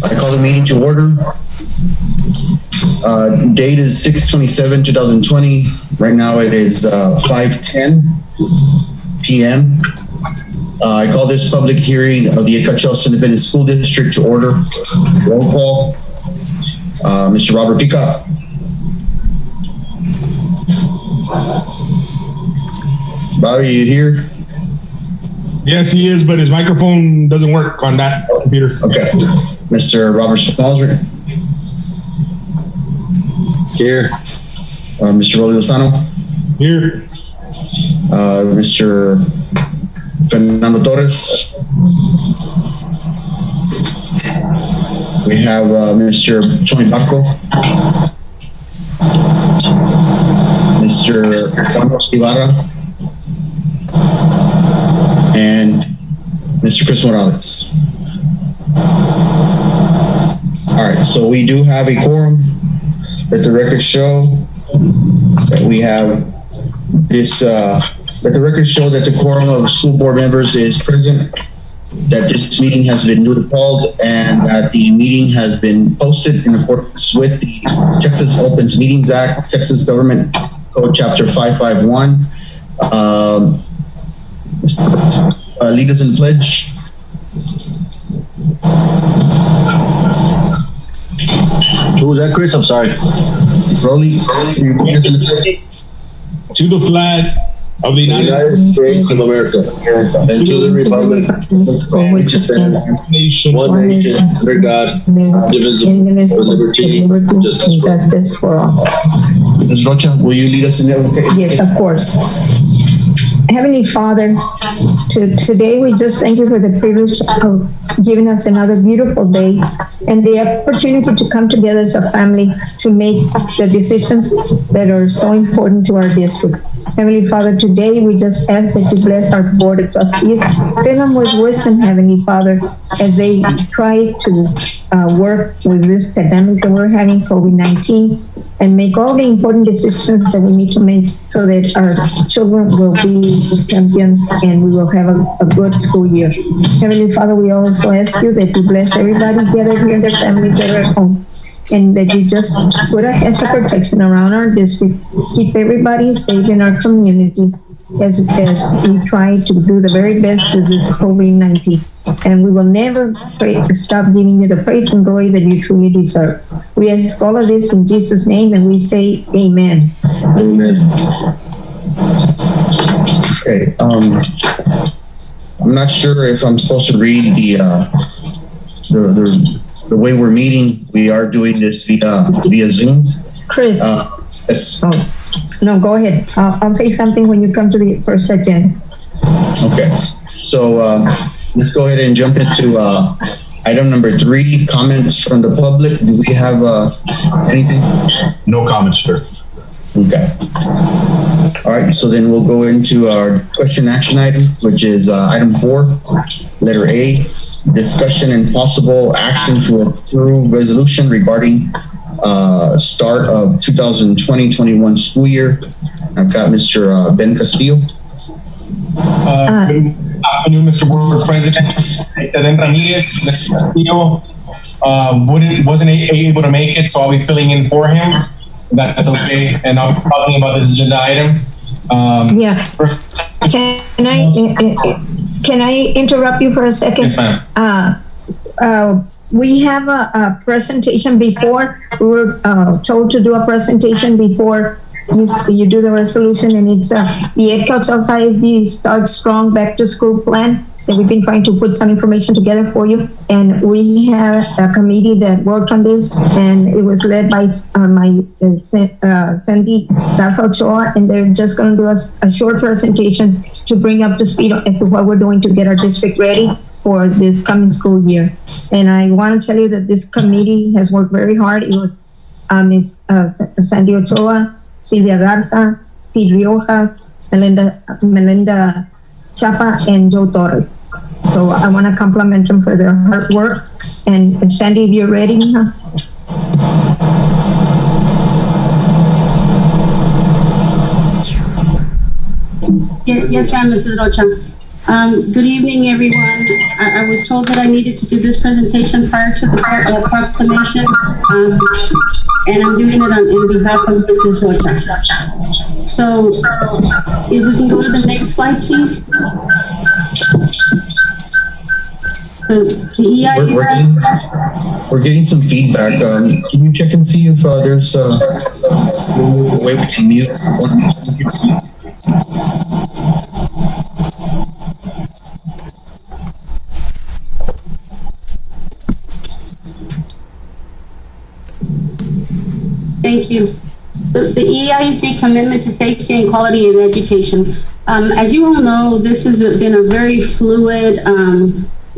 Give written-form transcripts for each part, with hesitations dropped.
I call the meeting to order. Date is 6/27/2020. Right now it is 5:10 p.m. I call this public hearing of the Ecachos Independent School District to order. Roll call. Mr. Robert Peacock. Bobby, you here? Yes, he is, but his microphone doesn't work on that computer. Okay. Mr. Robert Smalzer. Here. Mr. Rolly Lozano. Here. Mr. Fernando Torres. We have Mr. Tony Baco. Mr. Juan Ibarra. And Mr. Chris Morales. All right, so we do have a quorum. Let the record show that we have this, let the record show that the quorum of school board members is present, that this meeting has been duly called, and that the meeting has been posted in accordance with the Texas Opens Meetings Act, Texas Government Code Chapter 551. Lead us in the pledge. Who was that, Chris? I'm sorry. Rolly, lead us in the pledge. To the flag of the United States of America, and to the republic for which it stands, one nation, under God, indivisible, with liberty and justice for all. Ms. Rocha, will you lead us in the Yes, of course. Heavenly Father, today we just thank you for the privilege of giving us another beautiful day and the opportunity to come together as a family to make the decisions that are so important to our district. Heavenly Father, today we just ask that you bless our Board of Trustees, fill them with wisdom, Heavenly Father, as they try to work with this pandemic that we're having, COVID-19, and make all the important decisions that we need to make so that our children will be champions and we will have a good school year. Heavenly Father, we also ask you that you bless everybody gathered here and their families that are at home, and that you just put a hedge of protection around our district, keep everybody safe in our community as we try to do the very best with this COVID-19. And we will never stop giving you the praise and glory that you truly deserve. We ask all of this in Jesus' name, and we say amen. Amen. Okay. I'm not sure if I'm supposed to read the way we're meeting. We are doing this via Zoom. Chris. Yes. Oh, no, go ahead. I'll say something when you come to the first agenda. Okay. So let's go ahead and jump into item number 3, comments from the public. Do we have anything? No comments, sir. Okay. All right, so then we'll go into our question action items, which is item 4, letter A, discussion and possible action to approve resolution regarding start of 2020-21 school year. I've got Mr. Ben Castillo. Good afternoon, Mr. Board President. Excelente Ramirez, Mr. Castillo wasn't able to make it, so I'll be filling in for him. That's okay. And I'm talking about this agenda item. Yeah. First, can I interrupt you for a second? Yes, ma'am. We have a presentation before. We were told to do a presentation before you do the resolution, and it's the Ecachos ISD Start Strong Back to School Plan. And we've been trying to put some information together for you. And we have a committee that worked on this, and it was led by my Sandy Ochoa, and they're just going to do a short presentation to bring up to speed as to what we're doing to get our district ready for this coming school year. And I want to tell you that this committee has worked very hard. It was Ms. Sandy Ochoa, Silvia Garza, Pete Riojas, Melinda Chapa, and Joe Torres. So I want to compliment them for their hard work. And Sandy, if you're ready. Yes, ma'am, Mrs. Rocha. Good evening, everyone. I was told that I needed to do this presentation prior to the proclamation, and I'm doing it in behalf of Mrs. Rocha. So, if we can go to the next slide, please. So, the EI we're getting some feedback. Can you check and see if there's a way we can mute? Thank you. So the EISD commitment to safety and quality of education. As you all know, this has been a very fluid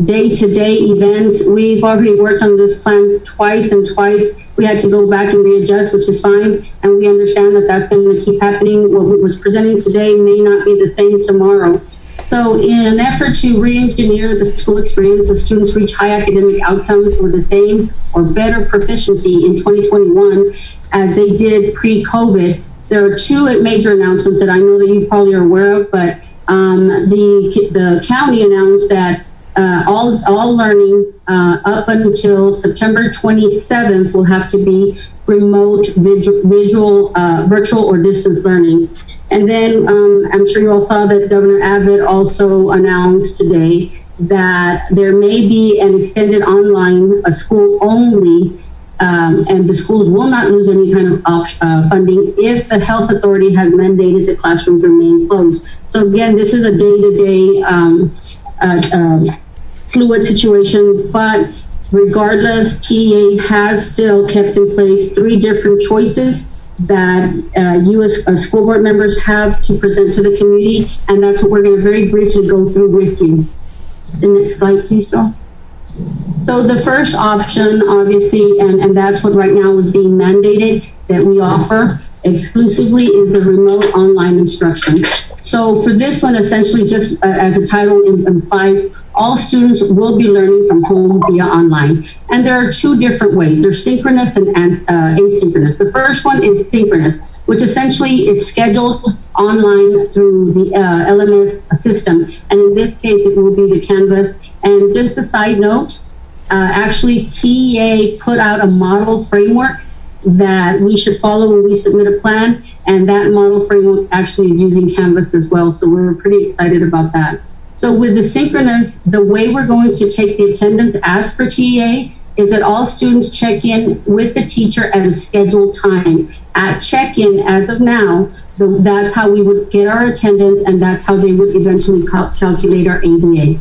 day-to-day events. We've already worked on this plan twice, and twice we had to go back and readjust, which is fine. And we understand that that's going to keep happening. What was presenting today may not be the same tomorrow. So in an effort to re-engineer the school experience, the students reach high academic outcomes or the same or better proficiency in 2021 as they did pre-COVID. There are two major announcements that I know that you probably are aware of, but the county announced that all learning up until September 27th will have to be remote, virtual or distance learning. And then I'm sure you all saw that Governor Abbott also announced today that there may be an extended online, a school only, and the schools will not lose any kind of funding if the health authority has mandated the classrooms remain closed. So again, this is a day-to-day fluid situation, but regardless, TEA has still kept in place 3 different choices that you as school board members have to present to the community, and that's what we're going to very briefly go through with you. The next slide, please, Joel. So the first option, obviously, and that's what right now is being mandated that we offer exclusively, is the remote online instruction. So for this one, essentially, just as the title implies, all students will be learning from home via online. And there are 2 different ways. There's synchronous and asynchronous. The first one is synchronous, which essentially it's scheduled online through the LMS system. And in this case, it will be the Canvas. And just a side note, actually TEA put out a model framework that we should follow when we submit a plan. And that model framework actually is using Canvas as well. So we're pretty excited about that. So with the synchronous, the way we're going to take the attendance as per TEA is that all students check in with the teacher at a scheduled time. At check-in, as of now, that's how we would get our attendance, and that's how they would eventually calculate our ADA.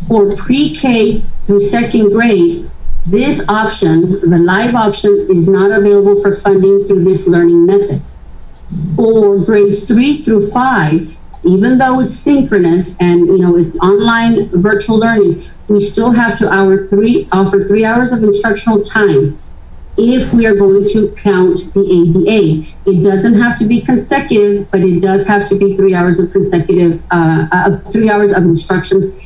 For pre-K through 2nd grade, this option, the live option, is not available for funding through this learning method. For grades 3 through 5, even though it's synchronous and it's online virtual learning, we still have to offer 3 hours of instructional time if we are going to count the ADA. It doesn't have to be consecutive, but it does have to be 3 hours of 3 hours of instruction.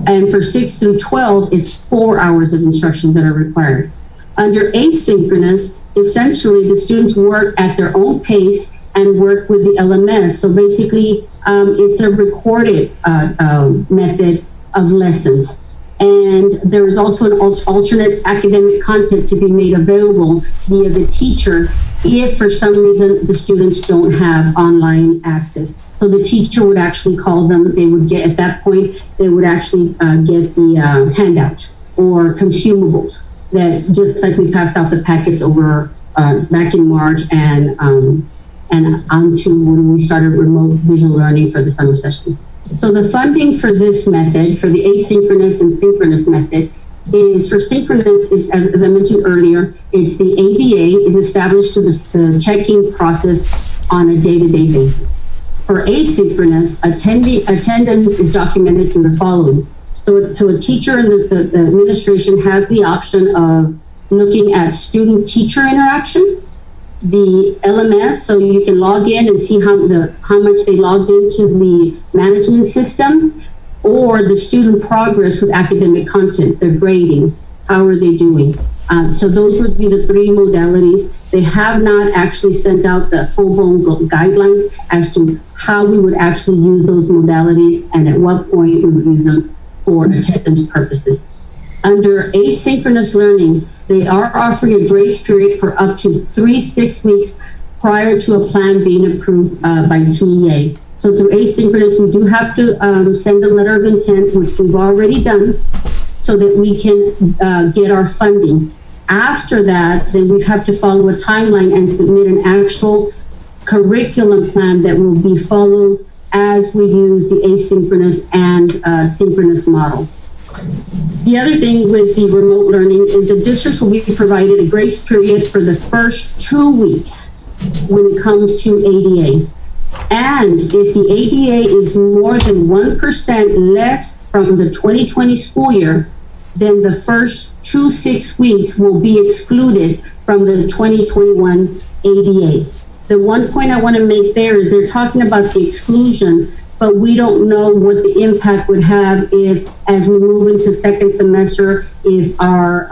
And for 6 through 12, it's 4 hours of instruction that are required. Under asynchronous, essentially the students work at their own pace and work with the LMS. So basically, it's a recorded method of lessons. And there is also an alternate academic content to be made available via the teacher if for some reason the students don't have online access. So the teacher would actually call them. They would get, at that point, they would actually get the handouts or consumables that, just like we passed out the packets over back in March and onto when we started remote visual learning for the summer session. So the funding for this method, for the asynchronous and synchronous method, is for synchronous, is, as I mentioned earlier, it's the ADA is established to the checking process on a day-to-day basis. For asynchronous, attendance is documented to the following. So a teacher and the administration has the option of looking at student-teacher interaction, the LMS, so you can log in and see how much they logged into the management system, or the student progress with academic content, their grading, how are they doing? So those would be the 3 modalities. They have not actually sent out the full-blown guidelines as to how we would actually use those modalities and at what point we would use them for attendance purposes. Under asynchronous learning, they are offering a grace period for up to 6 weeks prior to a plan being approved by TEA. So through asynchronous, we do have to send a letter of intent, which we've already done, so that we can get our funding. After that, then we have to follow a timeline and submit an actual curriculum plan that will be followed as we use the asynchronous and synchronous model. The other thing with the remote learning is the districts will be provided a grace period for the first 2 weeks when it comes to ADA. And if the ADA is more than 1% less from the 2020 school year, then the first 6 weeks will be excluded from the 2021 ADA. The one point I want to make there is they're talking about the exclusion, but we don't know what the impact would have if, as we move into second semester, if our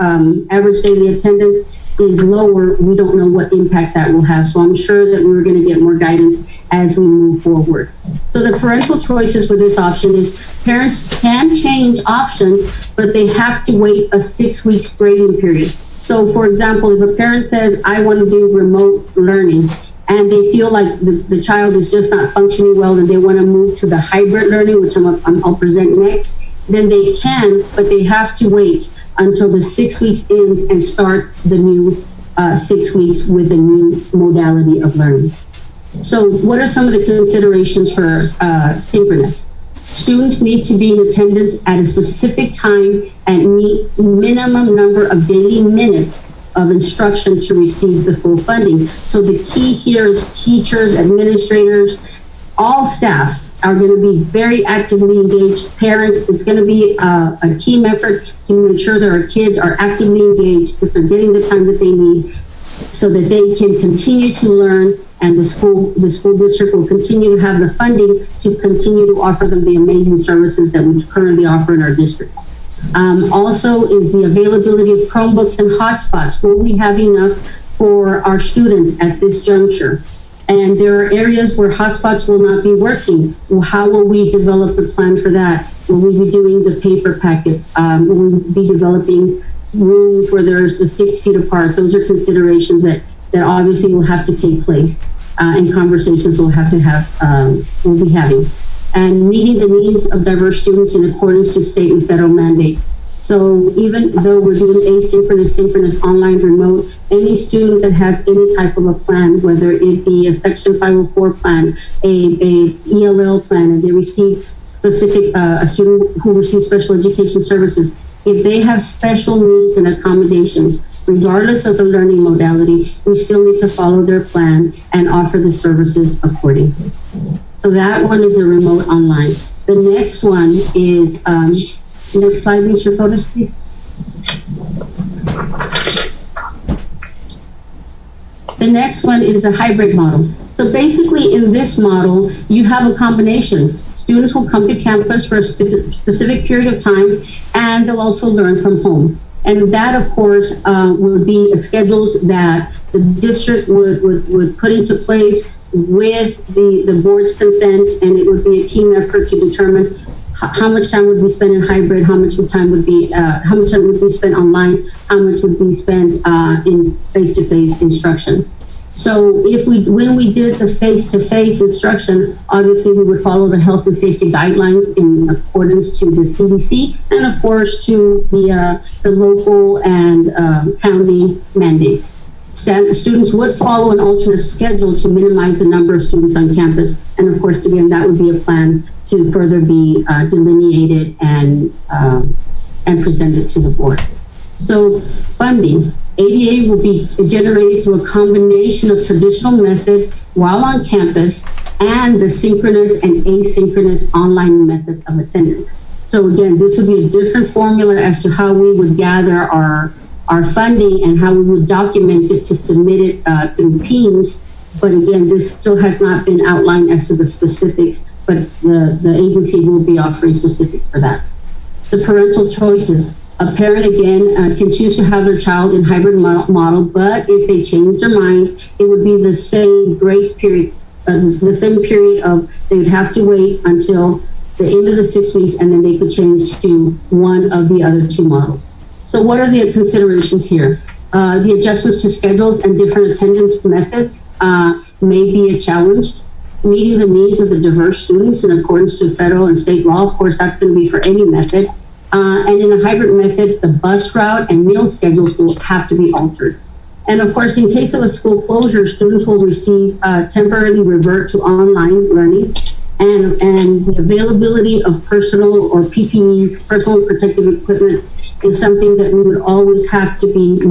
average daily attendance is lower, we don't know what impact that will have. So I'm sure that we're going to get more guidance as we move forward. So the parental choices with this option is parents can change options, but they have to wait a 6 weeks grading period. So for example, if a parent says, I want to do remote learning, and they feel like the child is just not functioning well and they want to move to the hybrid learning, which I'll present next, then they can, but they have to wait until the 6 weeks ends and start the new 6 weeks with a new modality of learning. So what are some of the considerations for synchronous? Students need to be in attendance at a specific time and meet minimum number of daily minutes of instruction to receive the full funding. So the key here is teachers, administrators, all staff are going to be very actively engaged. Parents, it's going to be a team effort to make sure that our kids are actively engaged, that they're getting the time that they need so that they can continue to learn, and the school district will continue to have the funding to continue to offer them the amazing services that we currently offer in our district. Also is the availability of Chromebooks and hotspots. Will we have enough for our students at this juncture? And there are areas where hotspots will not be working. Well, how will we develop the plan for that? Will we be doing the paper packets? Will we be developing rooms where there's the 6 feet apart? Those are considerations that obviously will have to take place, and conversations we'll be having. And meeting the needs of diverse students in accordance to state and federal mandates. So even though we're doing asynchronous, synchronous, online, remote, any student that has any type of a plan, whether it be a Section 504 plan, a ELL plan, and they receive specific, a student who receives special education services, if they have special needs and accommodations, regardless of the learning modality, we still need to follow their plan and offer the services accordingly. So that one is a remote online. The next one is, next slide, please, your photos, please. The next one is the hybrid model. So basically in this model, you have a combination. Students will come to campus for a specific period of time, and they'll also learn from home. And that, of course, would be schedules that the district would put into place with the board's consent, and it would be a team effort to determine how much time would be spent in hybrid, how much time would be spent online, how much would be spent in face-to-face instruction. So when we did the face-to-face instruction, obviously we would follow the health and safety guidelines in accordance to the CDC and of course to the local and county mandates. Students would follow an alternate schedule to minimize the number of students on campus. And of course, again, that would be a plan to further be delineated and presented to the board. So funding, ADA will be generated through a combination of traditional method while on campus and the synchronous and asynchronous online methods of attendance. So again, this would be a different formula as to how we would gather our funding and how we would document it to submit it through PEAMS. But again, this still has not been outlined as to the specifics, but the agency will be offering specifics for that. The parental choices. A parent, again, can choose to have their child in hybrid model, but if they change their mind, it would be the same grace period, the same period of they would have to wait until the end of the 6 weeks, and then they could change to one of the other two models. So what are the considerations here? The adjustments to schedules and different attendance methods may be a challenge. Meeting the needs of the diverse students in accordance to federal and state law, of course, that's going to be for any method. And in a hybrid method, the bus route and meal schedules will have to be altered. And of course, in case of a school closure, students will receive temporarily revert to online learning, and the availability of personal or PPEs, personal protective equipment, is something that we would always have to be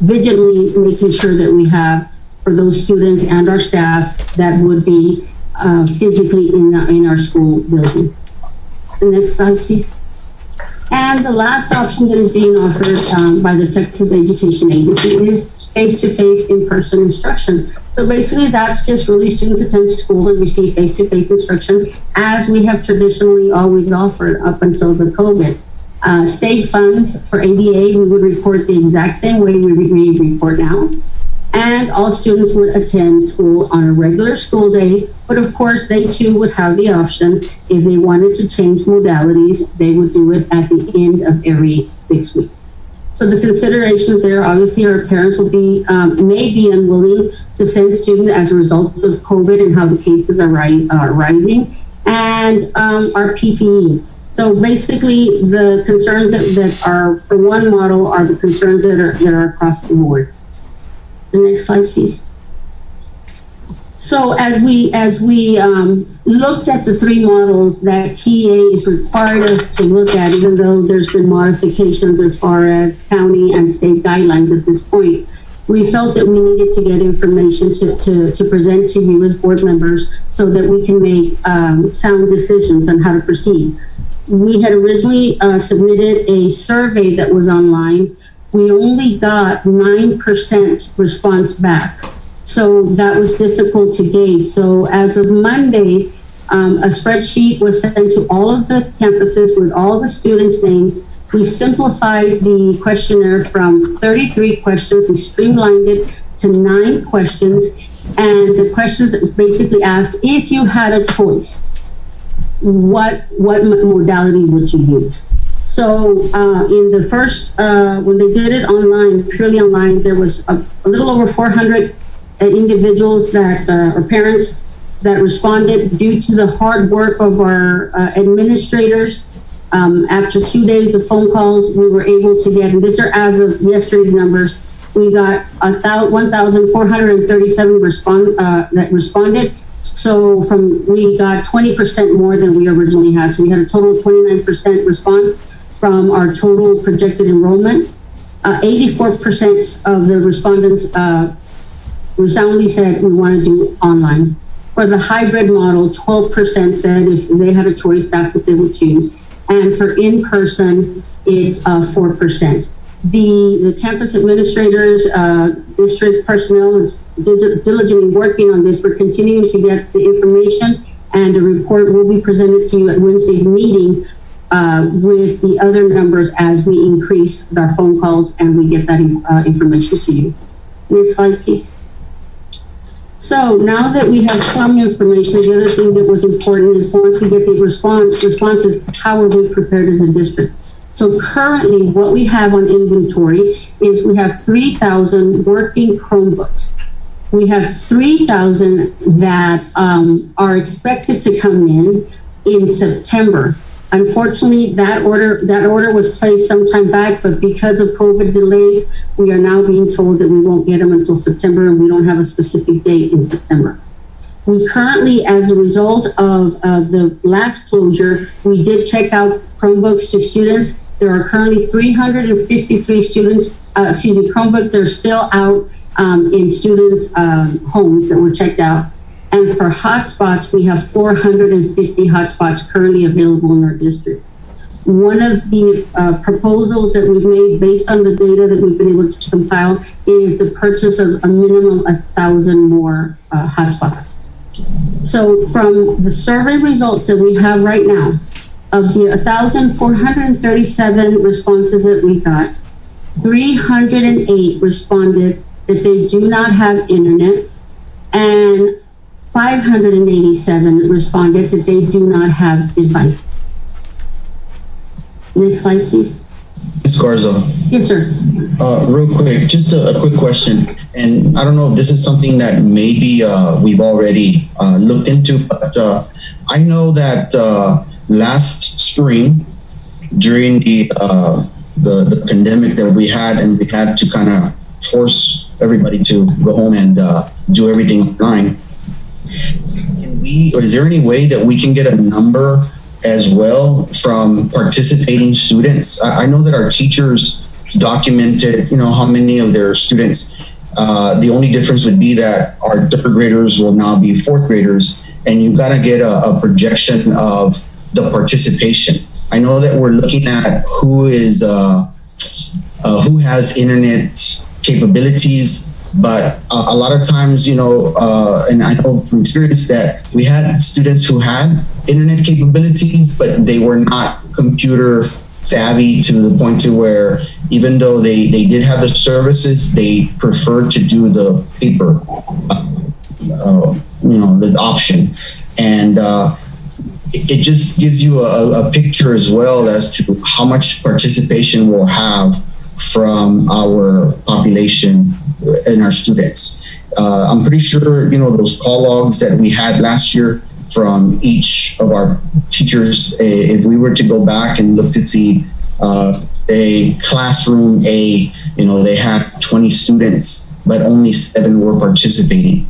vigilantly making sure that we have for those students and our staff that would be physically in our school building. The next slide, please. And the last option that is being offered by the Texas Education Agency is face-to-face in-person instruction. So basically that's just really students attend school and receive face-to-face instruction as we have traditionally always offered up until the COVID. State funds for ADA, we would report the exact same way we report now. And all students would attend school on a regular school day, but of course they too would have the option, if they wanted to change modalities, they would do it at the end of every 6 weeks. So the considerations there, obviously our parents will be, may be unwilling to send students as a result of COVID and how the cases are rising, and our PPE. So basically the concerns that are for one model are the concerns that are across the board. The next slide, please. So as we looked at the three models that TA has required us to look at, even though there's been modifications as far as county and state guidelines at this point, we felt that we needed to get information to present to you as board members so that we can make sound decisions on how to proceed. We had originally submitted a survey that was online. We only got 9% response back. So that was difficult to gauge. So as of Monday, a spreadsheet was sent to all of the campuses with all the students' names. We simplified the questionnaire from 33 questions. We streamlined it to 9 questions. And the questions basically asked, if you had a choice, what modality would you use? So in the first, when they did it online, purely online, there was a little over 400 individuals that, or parents that responded. Due to the hard work of our administrators. After 2 days of phone calls, we were able to get, and these are as of yesterday's numbers, we got 1,437 that responded. So we got 20% more than we originally had. So we had a total of 29% respond from our total projected enrollment. 84% of the respondents resoundingly said we want to do online. For the hybrid model, 12% said if they had a choice, that's what they would choose. And for in-person, it's 4%. The campus administrators, district personnel is diligently working on this. We're continuing to get the information, and a report will be presented to you at Wednesday's meeting with the other numbers as we increase our phone calls and we get that information to you. Next slide, please. So now that we have some information, the other thing that was important is once we get the responses, how are we prepared as a district? So currently what we have on inventory is we have 3,000 working Chromebooks. We have 3,000 that are expected to come in September. Unfortunately, that order was placed some time back, but because of COVID delays, we are now being told that we won't get them until September, and we don't have a specific date in September. We currently, as a result of the last closure, we did check out Chromebooks to students. There are currently 353 students, Chromebooks that are still out in students' homes that were checked out. And for hotspots, we have 450 hotspots currently available in our district. One of the proposals that we've made based on the data that we've been able to compile is the purchase of a minimum 1,000 more hotspots. So from the survey results that we have right now, of the 1,437 responses that we got, 308 responded that they do not have internet, and 587 responded that they do not have device. Next slide, please. Ms. Garza, Yes, sir. real quick, just a quick question. And I don't know if this is something that maybe we've already looked into, but I know that last spring during the pandemic that we had, and we had to kind of force everybody to go home and do everything online. Or is there any way that we can get a number as well from participating students? I know that our teachers documented, how many of their students. The only difference would be that our third graders will now be fourth graders, and you got to get a projection of the participation. I know that we're looking at who has internet capabilities, but a lot of times, and I know from experience that we had students who had internet capabilities, but they were not computer savvy to the point to where even though they did have the services, they preferred to do the paper, the option. And it just gives you a picture as well as to how much participation we'll have from our population and our students. I'm pretty sure, those call logs that we had last year from each of our teachers, if we were to go back and look to see a classroom they had 20 students, but only 7 were participating,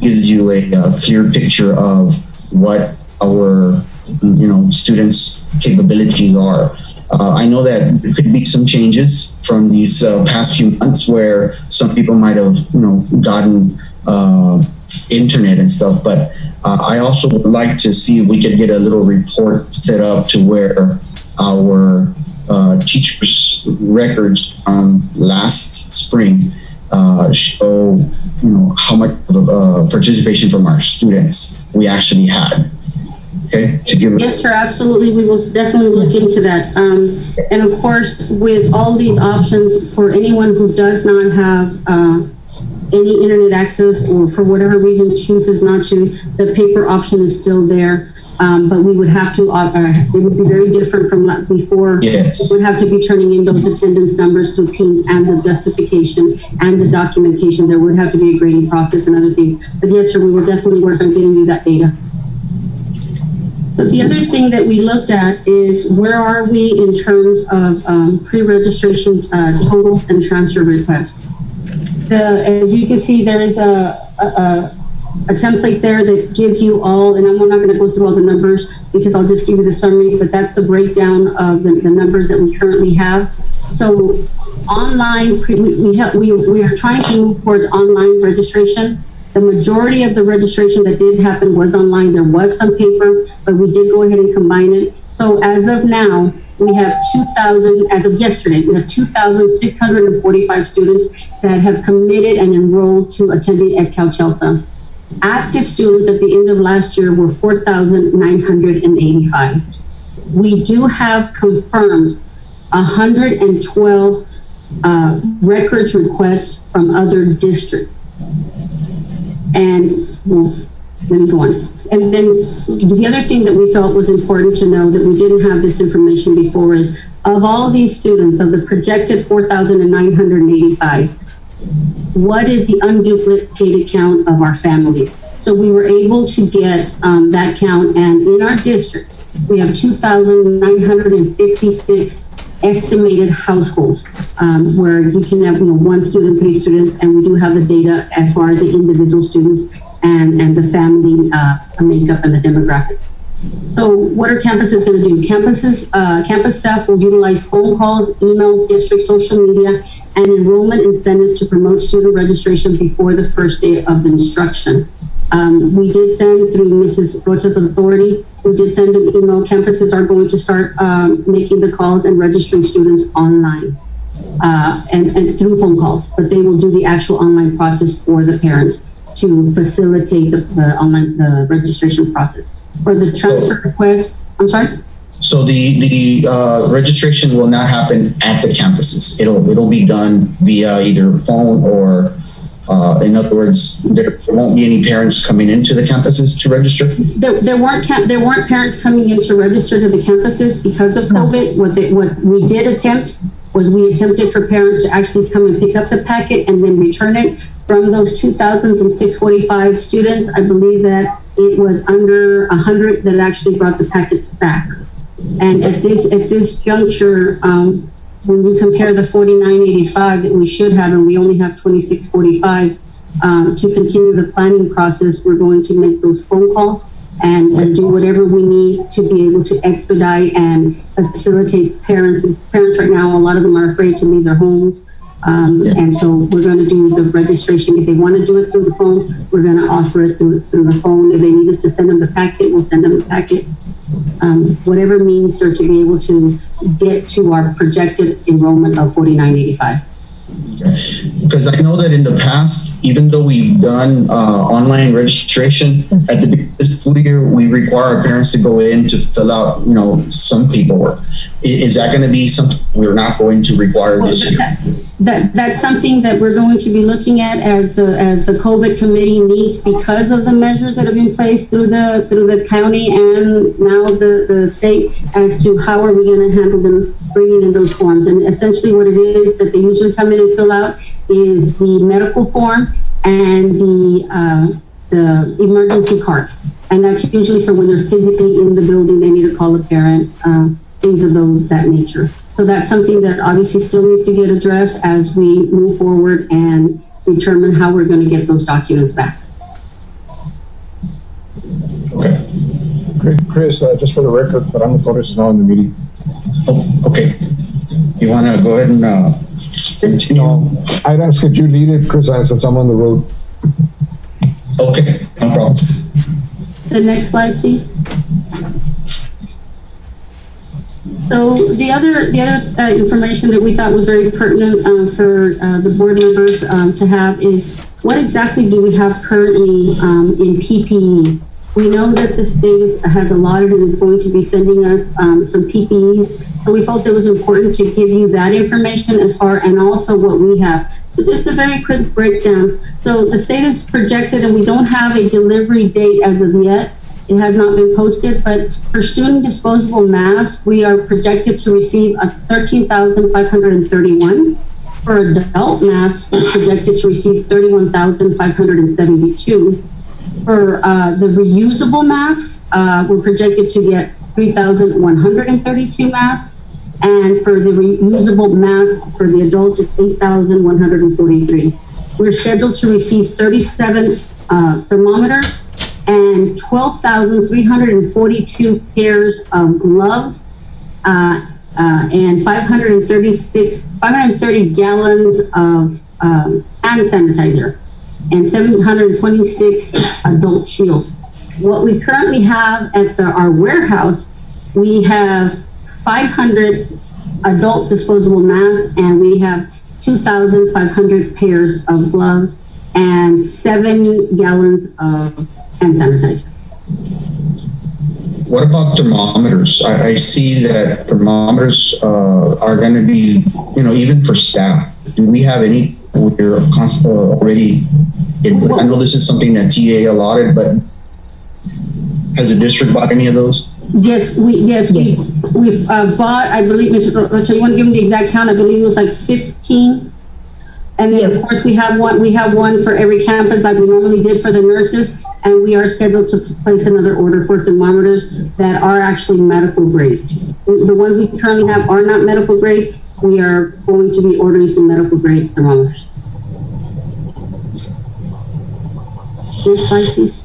gives you a clear picture of what our, students' capabilities are. I know that there could be some changes from these past few months where some people might have, gotten internet and stuff, but I also would like to see if we could get a little report set up to where our teachers' records last spring show, how much of participation from our students we actually had. Okay. Yes, sir, absolutely. We will definitely look into that. And of course, with all these options, for anyone who does not have any internet access or for whatever reason chooses not to, the paper option is still there. But we would have to, it would be very different from before. Yes. We would have to be turning in those attendance numbers through PING and the justification and the documentation. There would have to be a grading process and other things. But yes, sir, we will definitely work on getting you that data. But the other thing that we looked at is where are we in terms of pre-registration totals and transfer requests. As you can see, there is a template there that gives you all, and I'm not going to go through all the numbers because I'll just give you the summary, but that's the breakdown of the numbers that we currently have. So online, we are trying to move towards online registration. The majority of the registration that did happen was online. There was some paper, but we did go ahead and combine it. So as of now, we have 2,000, as of yesterday, we have 2,645 students that have committed and enrolled to attending at CalChelsea. Active students at the end of last year were 4,985. We do have confirmed 112 records requests from other districts. And let me go on. And then the other thing that we felt was important to know that we didn't have this information before is of all these students, of the projected 4,985, what is the unduplicated count of our families? So we were able to get that count, and in our district, we have 2,956 estimated households where you can have 1 student, 3 students, and we do have the data as far as the individual students and the family makeup and the demographics. So what are campuses going to do? Campus staff will utilize phone calls, emails, district social media, and enrollment incentives to promote student registration before the first day of instruction. We did send through Mrs. Rocha's authority, we did send an email. Campuses are going to start making the calls and registering students online and through phone calls, but they will do the actual online process for the parents to facilitate the registration process. For the transfer request, I'm sorry? So the registration will not happen at the campuses. It'll be done via either phone or, in other words, there won't be any parents coming into the campuses to register? There weren't parents coming in to register to the campuses because of COVID. What we did attempt was we attempted for parents to actually come and pick up the packet and then return it. From those 2,645 students, I believe that it was under 100 that actually brought the packets back. And at this juncture, when you compare the 4985 that we should have, and we only have 2645, to continue the planning process, we're going to make those phone calls and do whatever we need to be able to expedite and facilitate parents. Because parents right now, a lot of them are afraid to leave their homes. And so we're going to do the registration. If they want to do it through the phone, we're going to offer it through the phone. If they need us to send them the packet, we'll send them the packet. Whatever means to be able to get to our projected enrollment of 4985. Because I know that in the past, even though we've done online registration, at the beginning of the school year, we require our parents to go in to fill out, some paperwork. Is that going to be something we're not going to require this year? That's something that we're going to be looking at as the COVID committee meets, because of the measures that have been placed through the county and now the state, as to how are we going to handle them bringing in those forms. And essentially what it is that they usually come in and fill out is the medical form and the emergency card. And that's usually for when they're physically in the building, they need to call a parent, things of that nature. So that's something that obviously still needs to get addressed as we move forward and determine how we're going to get those documents back. Okay. Chris, just for the record, Fernando Torres is not in the meeting. Oh, okay. You want to go ahead and continue? No, I'd ask that you lead it, Chris, since I'm on the road. Okay, no problem. The next slide, please. So the other information that we thought was very pertinent for the board members to have is what exactly do we have currently in PPE? We know that the state has allotted and is going to be sending us some PPEs. So we felt it was important to give you that information and also what we have. So just a very quick breakdown. So the state is projected, and we don't have a delivery date as of yet. It has not been posted, but for student disposable masks, we are projected to receive 13,531. For adult masks, we're projected to receive 31,572. For the reusable masks, we're projected to get 3,132 masks. And for the reusable mask for the adults, it's 8,143. We're scheduled to receive 37 thermometers and 12,342 pairs of gloves, and 530 gallons of hand sanitizer, and 726 adult shields. What we currently have at our warehouse, we have 500 adult disposable masks, and we have 2,500 pairs of gloves and 7 gallons of hand sanitizer. What about thermometers? I see that thermometers are going to be, even for staff. Do we have any? We're already. I know this is something that TA allotted, but has the district bought any of those? Yes, we've bought. I believe, Mr. Rocha, you want to give me the exact count? I believe it was like 15. And then, of course, we have one. We have one for every campus, like we normally did for the nurses. And we are scheduled to place another order for thermometers that are actually medical grade. The ones we currently have are not medical grade. We are going to be ordering some medical grade thermometers. Next slide, please.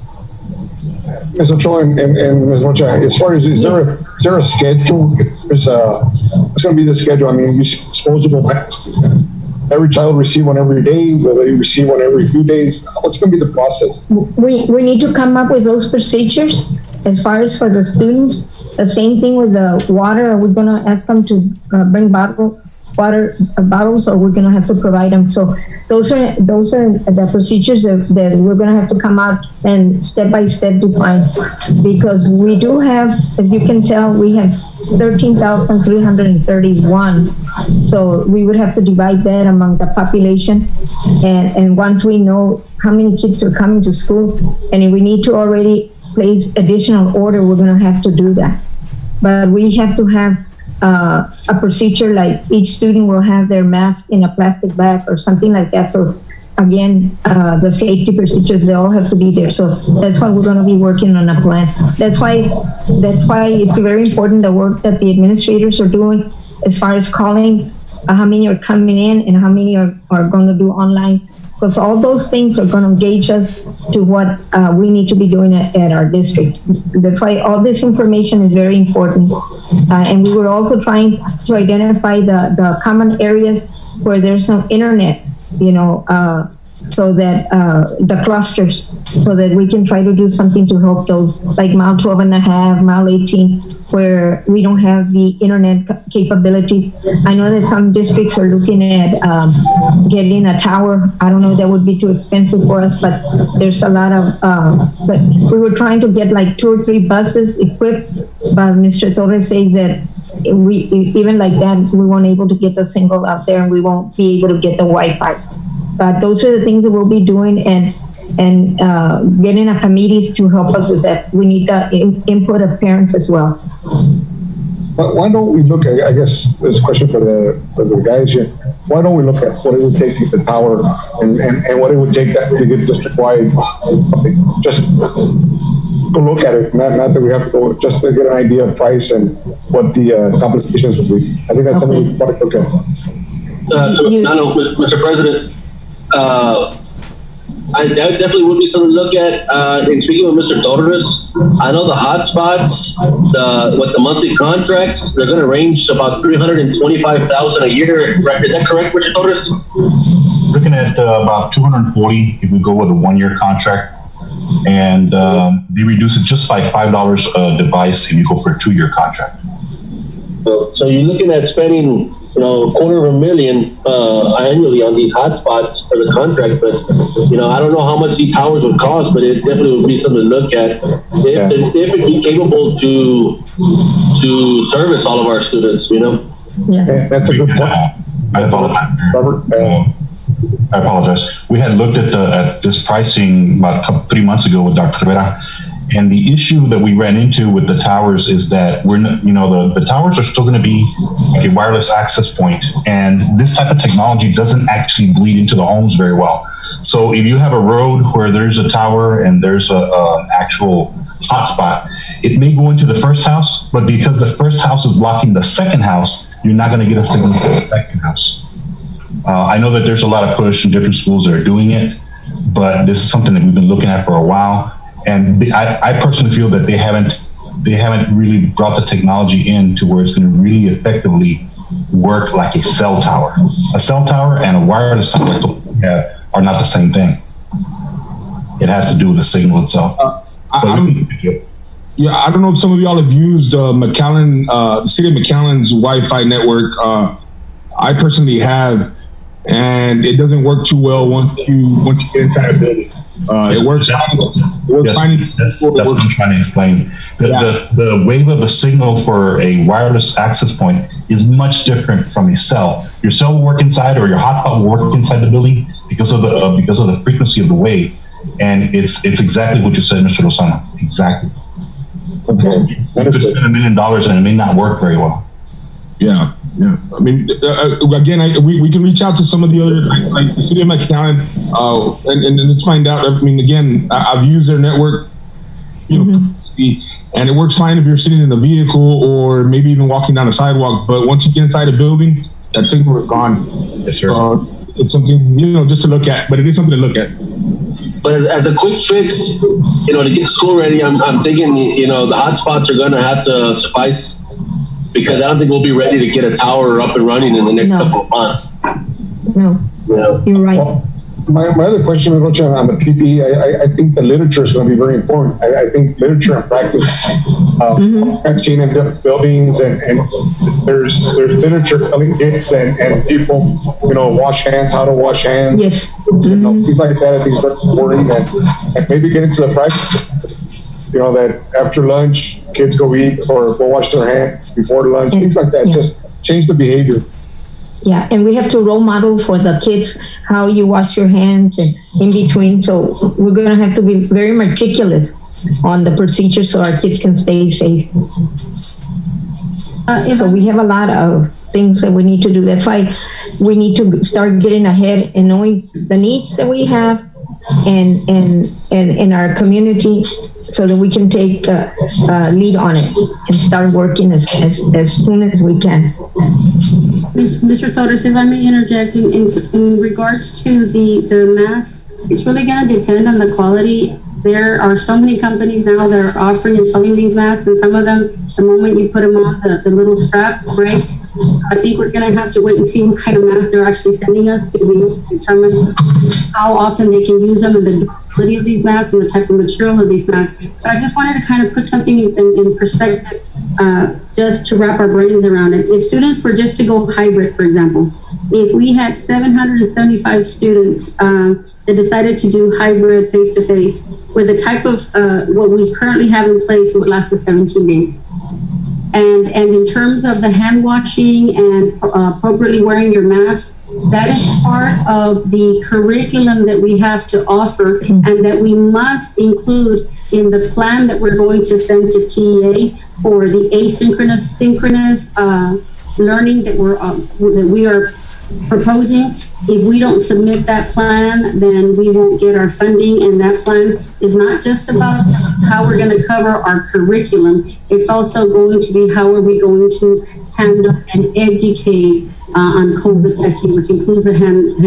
Mr. Cho and Ms. Rocha, as far as, is there a schedule? It's going to be the schedule. I mean, disposable masks. Every child receive one every day, whether you receive one every few days. What's going to be the process? We need to come up with those procedures. As far as for the students, the same thing with the water. Are we going to ask them to bring bottled water bottles, or we're going to have to provide them. So those are the procedures that we're going to have to come out and step by step define, because we do have, as you can tell, we have 13,331. So we would have to divide that among the population. And once we know how many kids are coming to school, and if we need to already place additional order, we're going to have to do that. But we have to have a procedure, like each student will have their mask in a plastic bag or something like that. So again, the safety procedures, they all have to be there. So that's why we're going to be working on a plan. That's why it's very important, the work that the administrators are doing as far as calling how many are coming in and how many are going to do online, because all those things are going to gauge us to what we need to be doing at our district. That's why all this information is very important. And we were also trying to identify the common areas where there's no internet, so that the clusters, so that we can try to do something to help those, like mile 12 and a half, mile 18, where we don't have the internet capabilities. I know that some districts are looking at getting a tower. I don't know, that would be too expensive for us, but there's a lot of, but we were trying to get like 2 or 3 buses equipped, but Mr. Torres says that even like that, we weren't able to get the signal out there, and we won't be able to get the Wi-Fi. But those are the things that we'll be doing, and getting a committees to help us with that. We need the input of parents as well. But why don't we look at, I guess this question for the guys here, why don't we look at what it would take to get the tower and what it would take to get district-wide, just go look at it, not that we have to go, just to get an idea of price and what the compensations would be. I think that's something we want to look at. Mr. President, that definitely would be something to look at. In speaking with Mr. Torres, I know the hotspots, the monthly contracts, they're going to range about $325,000 a year. Is that correct, Mr. Torres? Looking at about 240 if we go with a 1-year contract, and they reduce it just by $5 a device if you go for a 2-year contract. So you're looking at spending, $250,000 annually on these hotspots for the contract, but I don't know how much these towers would cost, but it definitely would be something to look at if it'd be capable to service all of our students. Yeah, that's a good point. I apologize. We had looked at this pricing about 3 months ago with Dr. Rivera. And the issue that we ran into with the towers is that the towers are still going to be like a wireless access point, and this type of technology doesn't actually bleed into the homes very well. So if you have a road where there's a tower and there's an actual hotspot, it may go into the first house, but because the first house is blocking the second house, you're not going to get a signal from the second house. I know that there's a lot of push in different schools that are doing it, but this is something that we've been looking at for a while. And I personally feel that they haven't really brought the technology in to where it's going to really effectively work like a cell tower. A cell tower and a wireless tower are not the same thing. It has to do with the signal itself. I don't know if some of y'all have used McAllen, the city of McAllen's Wi-Fi network. I personally have, and it doesn't work too well once you get inside a building. It works fine. That's what I'm trying to explain. The wave of the signal for a wireless access point is much different from a cell. Your cell will work inside, or your hotspot will work inside the building because of the frequency of the wave, and it's exactly what you said, Mr. Lozano. Exactly. Okay. You could spend $1 million and it may not work very well. Yeah. I mean, again, we can reach out to some of the other, like the city of McAllen, and let's find out. I mean, again, I've used their network, and it works fine if you're sitting in a vehicle or maybe even walking down a sidewalk. But once you get inside a building, that signal is gone. Yes, sir. It's something, just to look at, but it is something to look at. But as a quick fix, to get school ready, I'm thinking, the hotspots are going to have to suffice. Because I don't think we'll be ready to get a tower up and running in the next couple of months. No, you're right. My other question, Rocha, on the PPE, I think the literature is going to be very important. I think literature and practice. I've seen in different buildings, and there's literature telling kids and people, wash hands, how to wash hands. Yes. Things like that. I think that's important, and maybe get into the practice. That after lunch, kids go eat or go wash their hands before lunch. Things like that. Just change the behavior. Yeah, and we have to role model for the kids how you wash your hands and in between. So we're going to have to be very meticulous on the procedures so our kids can stay safe. So we have a lot of things that we need to do. That's why we need to start getting ahead and knowing the needs that we have and in our community, so that we can take lead on it and start working as soon as we can. Mr. Torres, if I may interject, in regards to the masks, it's really going to depend on the quality. There are so many companies now that are offering and selling these masks, and some of them, the moment you put them on, the little strap breaks. I think we're going to have to wait and see what kind of mask they're actually sending us to be able to determine how often they can use them and the durability of these masks and the type of material of these masks. But I just wanted to kind of put something in perspective, just to wrap our brains around it. If students were just to go hybrid, for example, if we had 775 students that decided to do hybrid face-to-face with the type of what we currently have in place, it would last us 17 days. And in terms of the hand washing and appropriately wearing your mask, that is part of the curriculum that we have to offer and that we must include in the plan that we're going to send to TEA for the asynchronous, synchronous learning that we are proposing. If we don't submit that plan, then we won't get our funding, and that plan is not just about how we're going to cover our curriculum. It's also going to be how are we going to handle and educate on COVID testing, which includes the hand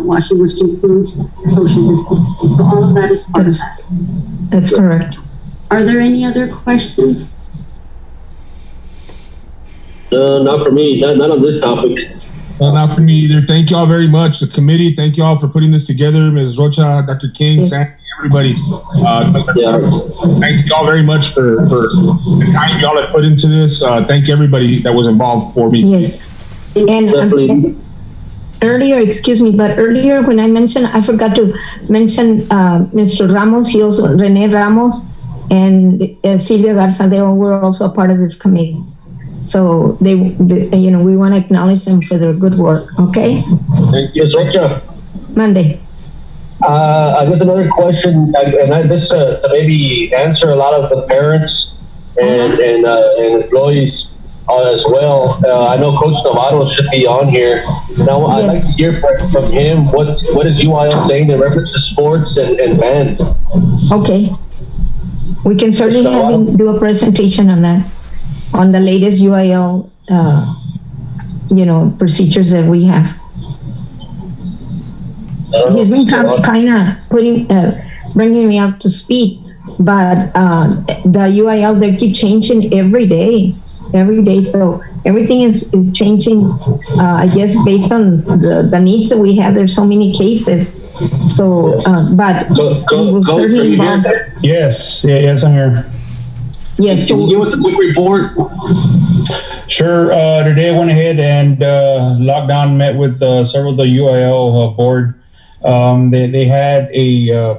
washing, which includes the social distancing. So all of that is part of that. That's correct. Are there any other questions? Not for me. Not on this topic. Not for me either. Thank you all very much. The committee, thank you all for putting this together. Ms. Rocha, Dr. King, Sandy, everybody. Thank you all very much for the time y'all have put into this. Thank everybody that was involved for me. Yes. And earlier when I mentioned, I forgot to mention Mr. Ramos, he also, Rene Ramos, and Silvia Garza, they all were also a part of this committee. So we want to acknowledge them for their good work. Okay. Thank you, Rocha. Monday. I guess another question, and this to maybe answer a lot of the parents and employees as well. I know Coach Navarro should be on here. Now, I'd like to hear from him. What is UIL saying in reference to sports and band? Okay. We can certainly have him do a presentation on that, on the latest UIL, procedures that we have. He's been kind of bringing me up to speed, but the UIL, they keep changing every day. So everything is changing, I guess, based on the needs that we have. There's so many cases. So, but Coach, are you here? Yes, I'm here. Yes. Can you give us a quick report? Sure. Today I went ahead and lockdown met with several of the UIL board. They had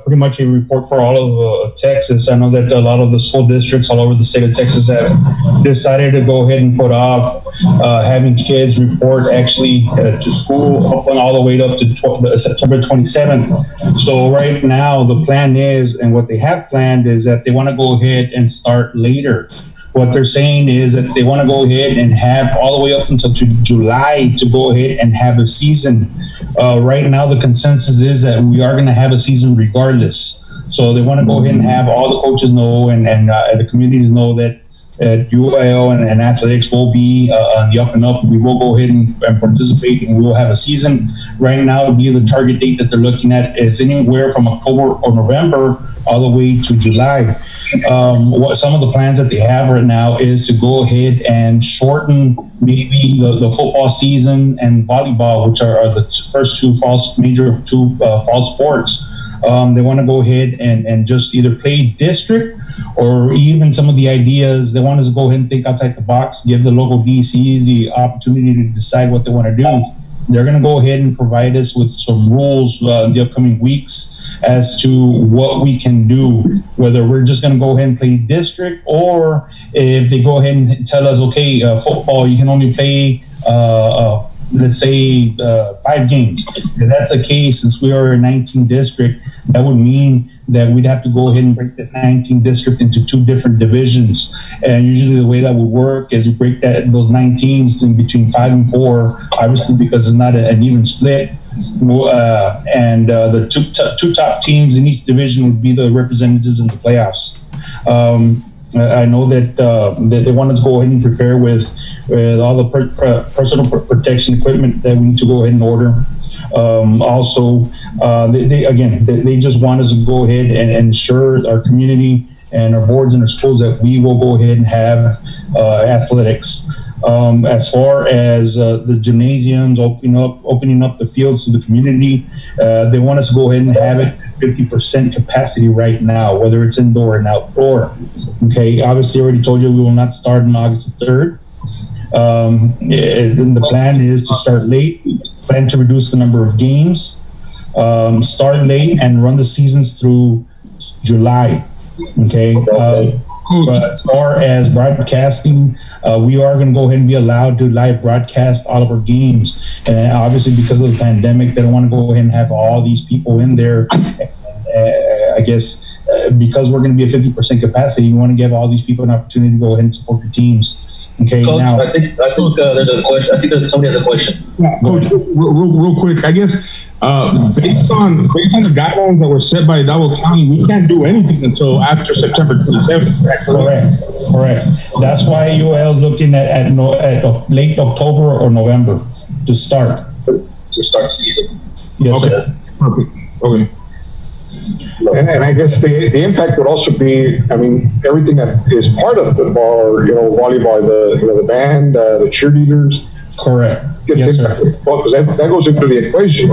pretty much a report for all of Texas. I know that a lot of the school districts all over the state of Texas have decided to go ahead and put off having kids report actually to school up and all the way up to September 27th. So right now the plan is, and what they have planned is that they want to go ahead and start later. What they're saying is that they want to go ahead and have all the way up until July to go ahead and have a season. Right now, the consensus is that we are going to have a season regardless. So they want to go ahead and have all the coaches know and the communities know that UIL and athletics will be on the up and up. We will go ahead and participate, and we will have a season. Right now, the target date that they're looking at is anywhere from October or November all the way to July. What some of the plans that they have right now is to go ahead and shorten maybe the football season and volleyball, which are the first major fall sports. They want to go ahead and just either play district, or even some of the ideas they want us to go ahead and think outside the box, give the local DCs the opportunity to decide what they want to do. They're going to go ahead and provide us with some rules in the upcoming weeks as to what we can do, whether we're just going to go ahead and play district, or if they go ahead and tell us, okay, football, you can only play let's say 5 games. If that's the case, since we are a 19 district, that would mean that we'd have to go ahead and break that 19 district into 2 different divisions. And usually the way that would work is you break those 9 teams in between 5 and 4, obviously because it's not an even split. And the two top teams in each division would be the representatives in the playoffs. I know that they want us to go ahead and prepare with all the personal protection equipment that we need to go ahead and order. Also, they just want us to go ahead and ensure our community and our boards and our schools that we will go ahead and have athletics. As far as the gymnasiums opening up the fields to the community, they want us to go ahead and have it 50% capacity right now, whether it's indoor and outdoor. Okay, obviously, I already told you we will not start on August 3rd. Then the plan is to start late, plan to reduce the number of games, start late, and run the seasons through July. Okay. But as far as broadcasting, we are going to go ahead and be allowed to live broadcast all of our games. And obviously, because of the pandemic, they don't want to go ahead and have all these people in there. I guess because we're going to be at 50% capacity, you want to give all these people an opportunity to go ahead and support your teams. Okay. Coach, now I think there's a question. I think somebody has a question. Yeah, Coach, real quick, I guess based on the guidelines that were set by Hidalgo County, we can't do anything until after September 27th. Correct. That's why UL is looking at late October or November to start the season. Yes, okay. sir. Perfect. Okay. And I guess the impact would also be, I mean, everything that is part of football, or volleyball, the band, the cheerleaders. Correct. Yes, sir. Because that goes into the equation.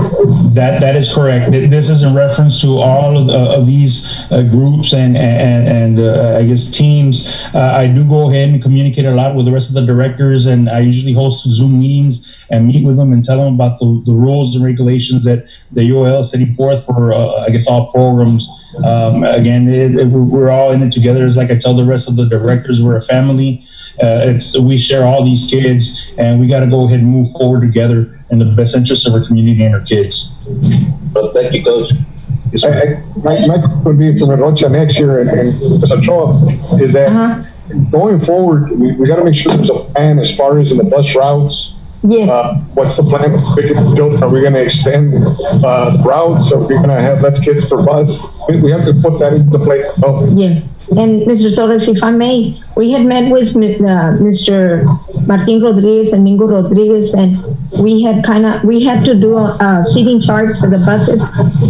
That is correct. This is in reference to all of these groups and I guess teams. I do go ahead and communicate a lot with the rest of the directors, and I usually host Zoom meetings and meet with them and tell them about the rules and regulations that the UL is setting forth for I guess all programs. Again, we're all in it together. It's like I tell the rest of the directors, we're a family. We share all these kids, and we got to go ahead and move forward together in the best interest of our community and our kids. Well, thank you, Coach. Yes, my would be from Rocha next year and Mr. Choa is that going forward, we got to make sure there's a plan as far as in the bus routes. Yes. What's the plan? Are we going to extend routes? Are we going to have less kids per bus? We have to put that into play. Yeah. And Mr. Torres, if I may, we had met with Mr. Martin Rodriguez and Mingo Rodriguez, and we had to do a seating chart for the buses,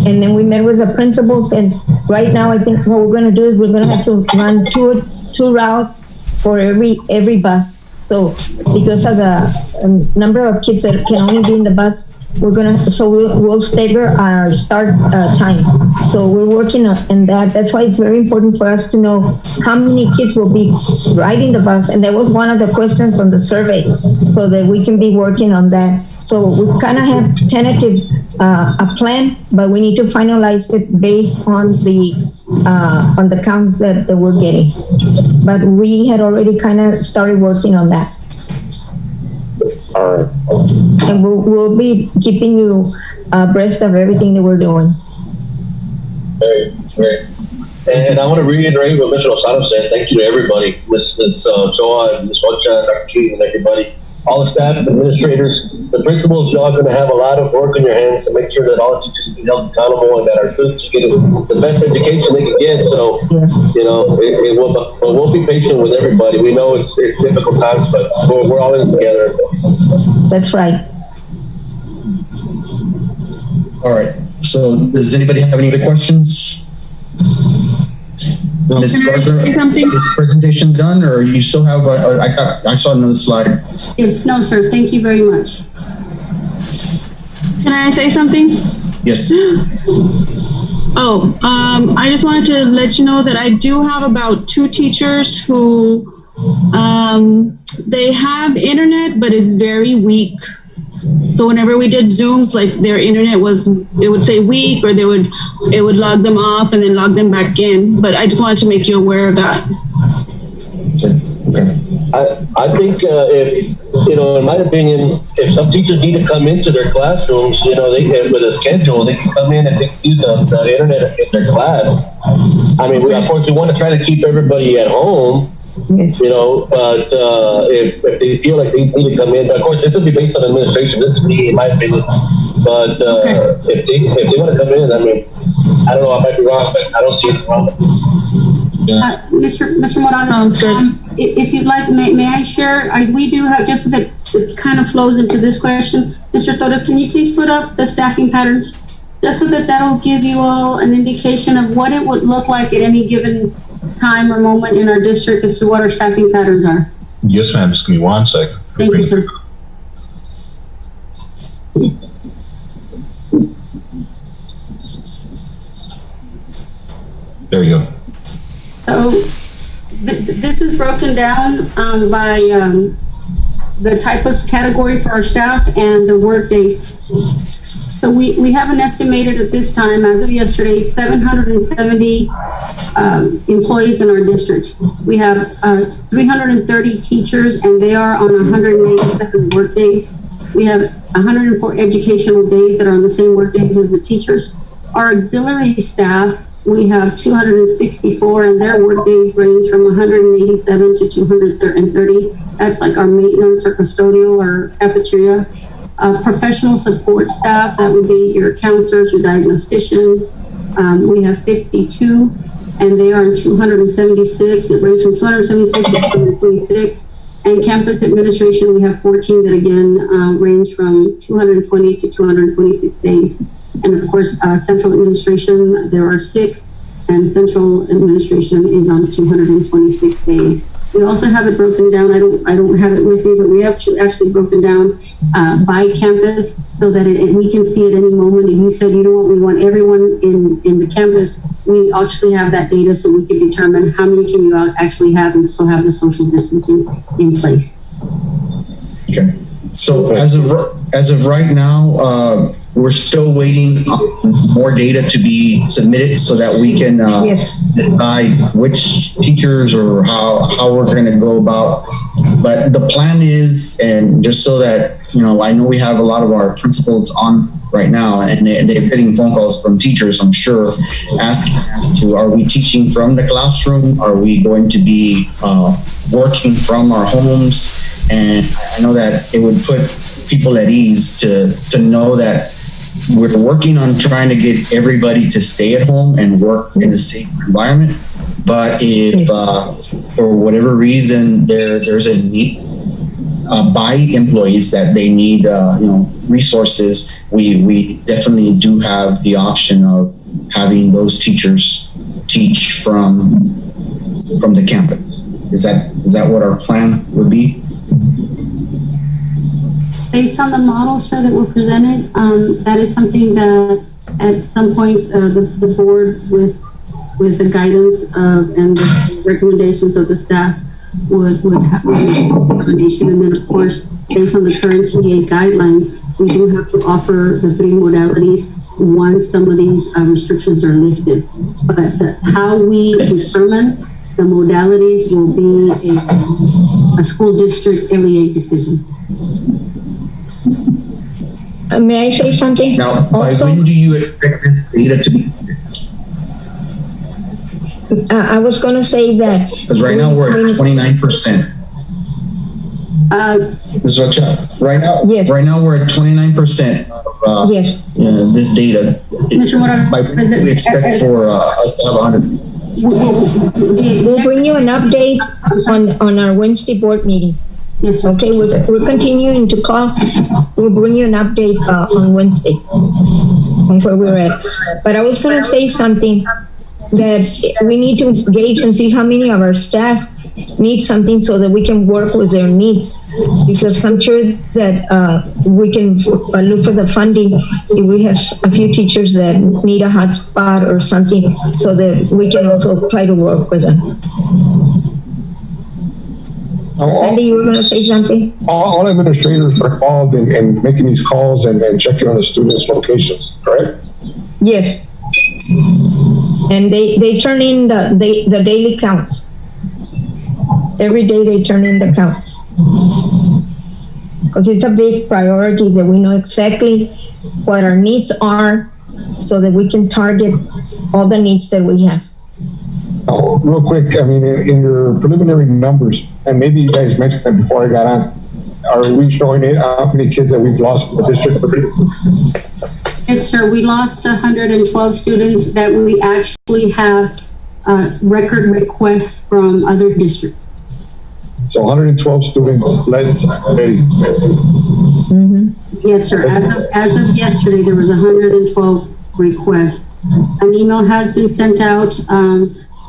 and then we met with the principals, and right now I think what we're going to do is we're going to have to run two routes for every bus. So because of the number of kids that can only be in the bus, we'll stagger our start time. So we're working on that. That's why it's very important for us to know how many kids will be riding the bus. And that was one of the questions on the survey, so that we can be working on that. So we kind of have tentative a plan, but we need to finalize it based on the counts that we're getting. But we had already kind of started working on that. All right. And we'll be keeping you abreast of everything that we're doing. Great. And I want to reiterate what Mr. Lozano said. Thank you to everybody, Ms. Choa, Ms. Rocha, Dr. Chi, and everybody. All the staff, administrators, the principals, y'all are going to have a lot of work on your hands to make sure that all teachers be held accountable and that our students get the best education they can get. So, we'll be patient with everybody. We know it's difficult times, but we're all in it together. That's right. All right. So does anybody have any other questions? Ms. Can I Garza, say something? is the presentation done, or you still have, I saw another slide. Yes, no, sir. Thank you very much. Can I say something? Yes. Oh, I just wanted to let you know that I do have about 2 teachers who, they have internet, but it's very weak. So whenever we did Zooms, like their internet it would say weak, or it would log them off and then log them back in. But I just wanted to make you aware of that. Okay. I think if, in my opinion, if some teachers need to come into their classrooms, they with a schedule, they can come in and they can use the internet in their class. I mean, of course, we want to try to keep everybody at home. Yes. But if they feel like they need to come in, of course, this will be based on administration. This is me, in my opinion. But if they want to come in, I mean, I don't know, I might be wrong, but I don't see anything wrong. Mr. Morales, Sounds good. If you'd like, may I share? We do have, just so that it kind of flows into this question. Mr. Torres, can you please put up the staffing patterns? Just so that'll give you all an indication of what it would look like at any given time or moment in our district as to what our staffing patterns are. Yes, ma'am. Just give me 1 sec. Thank you, sir. There you go. So this is broken down by the type of category for our staff and the work days. So we have an estimated at this time, as of yesterday, 770 employees in our district. We have 330 teachers, and they are on 187 work days. We have 104 educational days that are on the same work days as the teachers. Our auxiliary staff, we have 264, and their work days range from 187 to 230. That's like our maintenance, our custodial, our cafeteria. Professional support staff, that would be your counselors, your diagnosticians. We have 52, and they are in 276. It ranges from 276 to 226. And campus administration, we have 14 that again range from 220 to 226 days. And of course, central administration, there are 6, and central administration is on 226 days. We also have it broken down. I don't have it with me, but we have actually broken down by campus so that we can see at any moment. If you said, we want everyone in the campus, we actually have that data so we can determine how many can you actually have and still have the social distancing in place. Okay. So as of right now, we're still waiting on more data to be submitted so that we can decide which teachers or how we're going to go about. But the plan is, and just so that, I know we have a lot of our principals on right now, and they're getting phone calls from teachers, I'm sure, asking as to, are we teaching from the classroom? Are we going to be working from our homes? And I know that it would put people at ease to know that we're working on trying to get everybody to stay at home and work in a safe environment. But if for whatever reason there's a need by employees that they need resources, we definitely do have the option of having those teachers teach from the campus. Is that what our plan would be? Based on the model, sir, that were presented, that is something that at some point the board with the guidance and the recommendations of the staff would have a recommendation. And then of course, based on the current TA guidelines, we do have to offer the 3 modalities once some of these restrictions are lifted. But how we determine the modalities will be a school district LEA decision. May I say something? Now, by also, when do you expect this data to be? I was going to say that. Because right now we're at 29%. Right now, yes. Right now we're at 29% of yes. This data. Mr. Morales, By when do we expect for us to have 100? We'll bring you an update on our Wednesday board meeting. Yes, sir. Okay, we're continuing to call. We'll bring you an update on Wednesday on where we're at. But I was going to say something. that we need to gauge and see how many of our staff need something so that we can work with their needs. Because I'm sure that we can look for the funding if we have a few teachers that need a hotspot or something, so that we can also try to work with them. Sandy, you were going to say something? All administrators are involved in making these calls and checking on the students' locations, correct? Yes. And they turn in the daily counts. Every day they turn in the counts. Because it's a big priority that we know exactly what our needs are so that we can target all the needs that we have. Oh, real quick, I mean, in your preliminary numbers, and maybe you guys mentioned that before I got on, are we showing it how many kids that we've lost in the district? Yes, sir. We lost 112 students that we actually have record requests from other districts. So 112 students less. Yes, sir. As of yesterday, there was 112 requests. An email has been sent out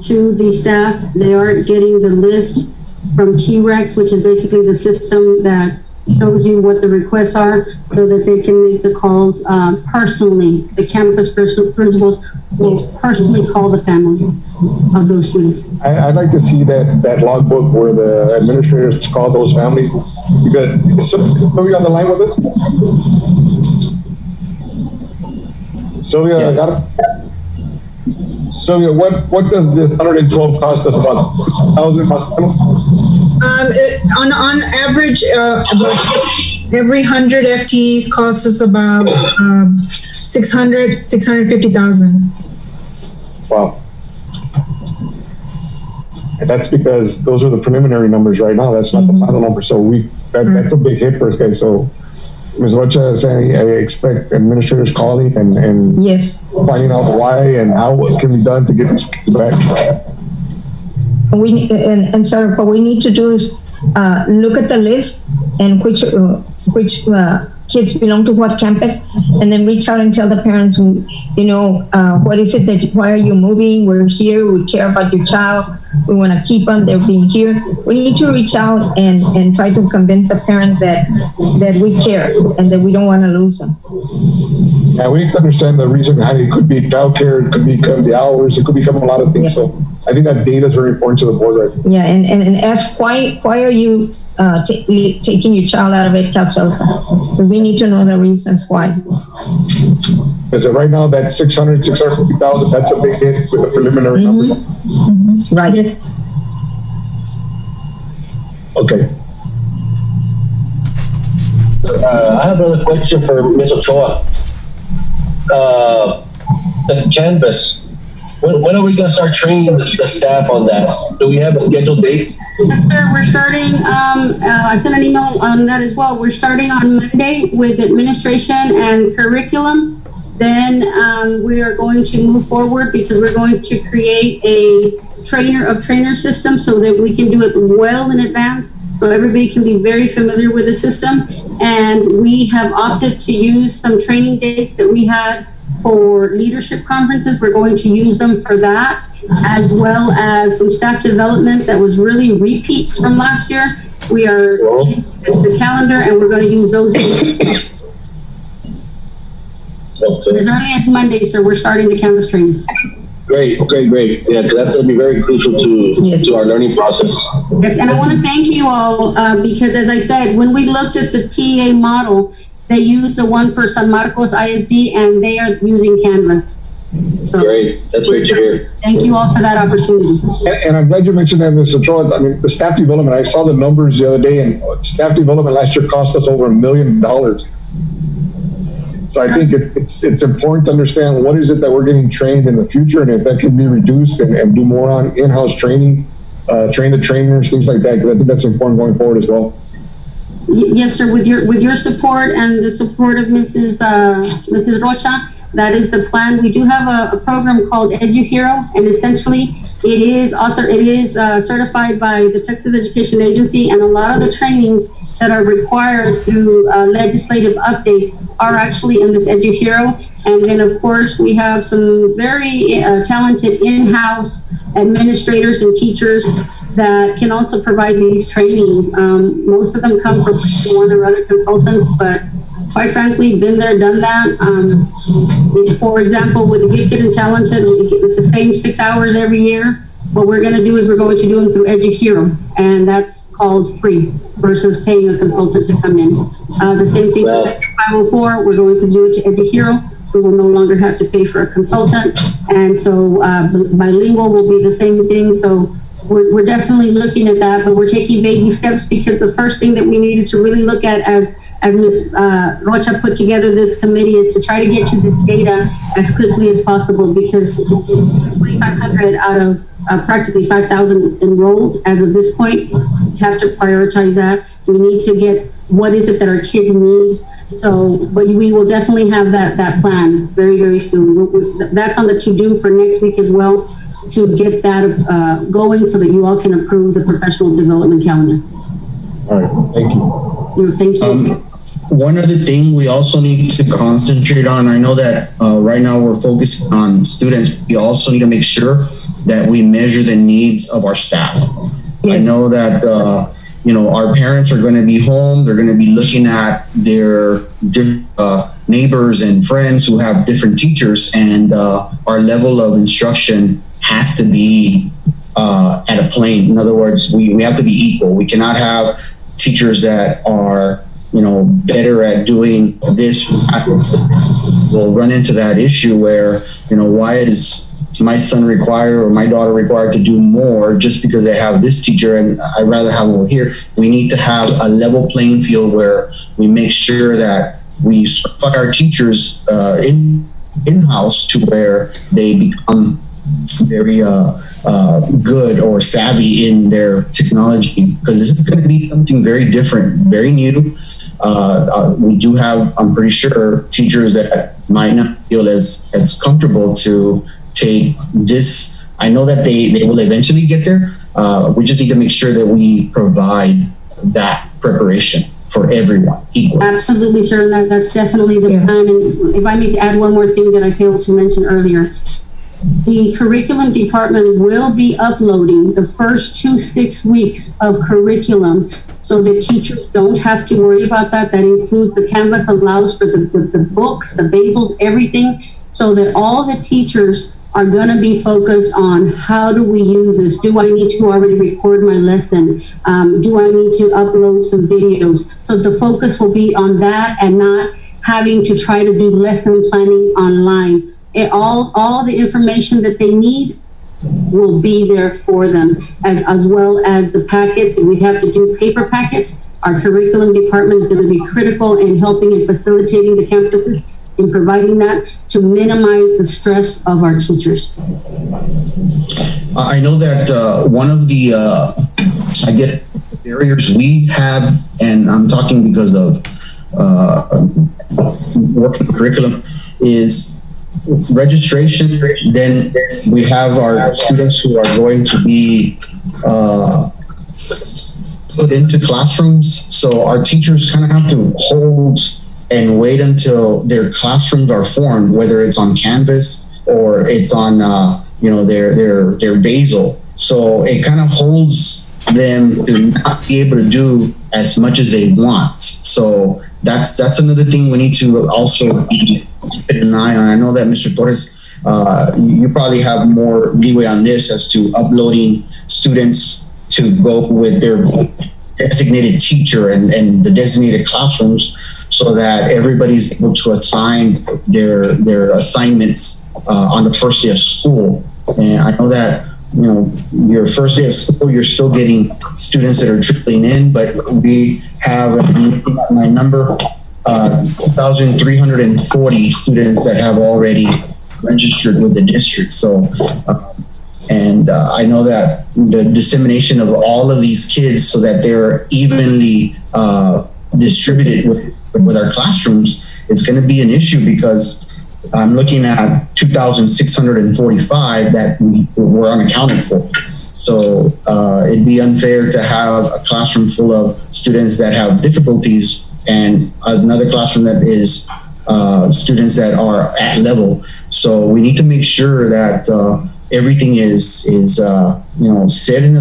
to the staff. They are getting the list from T-Rex, which is basically the system that shows you what the requests are, so that they can make the calls personally. The campus principals will personally call the family of those students. I'd like to see that logbook where the administrators call those families, because Sylvia on the line with us? Sylvia, yes. I got it. Sylvia, what does this 112 cost us? About 1,000 on average, about every 100 FTEs costs us about 650,000. Wow. And that's because those are the preliminary numbers right now. That's not the final number. So that's a big hit for us, guys. So Ms. Rocha is saying, I expect administrators calling and yes, finding out why and how it can be done to get this back. And sir, what we need to do is look at the list and which kids belong to what campus, and then reach out and tell the parents, what is it that, why are you moving? We're here, we care about your child, we want to keep them, they're being here. We need to reach out and try to convince the parents that we care and that we don't want to lose them. Yeah, we need to understand the reason behind it. It could be childcare, it could become the hours, it could become a lot of things. Yeah. So I think that data is very important to the board right now. Yeah, and ask why are you taking your child out of it, Because we need to know the reasons why. Because right now that 650,000, that's a big hit with the preliminary number. Right. Okay. I have another question for Ms. Ochoa. The Canvas. When are we going to start training the staff on that? Do we have a scheduled date? Yes, sir. We're starting. I sent an email on that as well. We're starting on Monday with administration and curriculum. Then we are going to move forward because we're going to create a trainer system so that we can do it well in advance, so everybody can be very familiar with the system. And we have opted to use some training dates that we had for leadership conferences. We're going to use them for that, as well as some staff development that was really repeats from last year. We are changing the calendar and we're going to use those. Okay. As early as Monday, sir, we're starting the Canvas training. Great. Yeah, because that's going to be very crucial to our learning process. Yes, and I want to thank you all because, as I said, when we looked at the TA model, they used the one for San Marcos ISD, and they are using Canvas. So, great. That's great to hear. Thank you all for that opportunity. And I'm glad you mentioned that, Ms. Ochoa. I mean, the staff development, I saw the numbers the other day, and staff development last year cost us over $1 million. So I think it's important to understand what is it that we're getting trained in the future, and if that can be reduced and do more on in-house training, train the trainers, things like that, because I think that's important going forward as well. Yes, sir. With your support and the support of Mrs. Rocha, that is the plan. We do have a program called EduHero, and essentially it is certified by the Texas Education Agency, and a lot of the trainings that are required through legislative updates are actually in this EduHero. And then, of course, we have some very talented in-house administrators and teachers that can also provide these trainings. Most of them come from one or other consultants, but quite frankly, been there, done that. For example, with the gifted and talented, it's the same 6 hours every year. What we're going to do is we're going to do them through EduHero, and that's called free versus paying a consultant to come in. The same thing with 504, we're going to do it to EduHero. We will no longer have to pay for a consultant, and so bilingual will be the same thing. So we're definitely looking at that, but we're taking baby steps, because the first thing that we needed to really look at as Ms. Rocha put together this committee is to try to get you the data as quickly as possible, because 2,500 out of practically 5,000 enrolled as of this point. We have to prioritize that. We need to get what is it that our kids need. So, but we will definitely have that plan very, very soon. That's on the to-do for next week as well, to get that going so that you all can approve the professional development calendar. All right, thank you. Thank you. One other thing we also need to concentrate on, I know that right now we're focused on students. We also need to make sure that we measure the needs of our staff. Yes. I know that, our parents are going to be home. They're going to be looking at their neighbors and friends who have different teachers, and our level of instruction has to be at a plane. In other words, we have to be equal. We cannot have teachers that are better at doing this. We'll run into that issue where, why is my son required or my daughter required to do more just because they have this teacher and I'd rather have them over here? We need to have a level playing field where we make sure that we certify our teachers in-house to where they become very good or savvy in their technology, because this is going to be something very different, very new. We do have, I'm pretty sure, teachers that might not feel as comfortable to take this. I know that they will eventually get there. We just need to make sure that we provide that preparation for everyone equally. Absolutely, sir. That's definitely the plan. And if I may add one more thing that I failed to mention earlier, the curriculum department will be uploading the first 6 weeks of curriculum, so the teachers don't have to worry about that. That includes the Canvas allows for the books, the bagels, everything, so that all the teachers are going to be focused on how do we use this? Do I need to already record my lesson? Do I need to upload some videos? So the focus will be on that and not having to try to do lesson planning online. All the information that they need will be there for them, as well as the packets. If we have to do paper packets, our curriculum department is going to be critical in helping and facilitating the campuses in providing that to minimize the stress of our teachers. I know that one of the barriers we have, and I'm talking because of working curriculum, is registration. Then we have our students who are going to be put into classrooms. So our teachers kind of have to hold and wait until their classrooms are formed, whether it's on Canvas or it's on their Basil. So it kind of holds them to not be able to do as much as they want. So that's another thing we need to also keep an eye on. I know that Mr. Torres, you probably have more leeway on this as to uploading students to go with their designated teacher and the designated classrooms, so that everybody's able to assign their assignments on the first day of school. And I know that your first day of school, you're still getting students that are trickling in, but we have, my number, 1,340 students that have already registered with the district. So, I know that the dissemination of all of these kids so that they're evenly distributed with our classrooms is going to be an issue, because I'm looking at 2,645 that were unaccounted for. So it'd be unfair to have a classroom full of students that have difficulties and another classroom that is students that are at level. So we need to make sure that everything is set in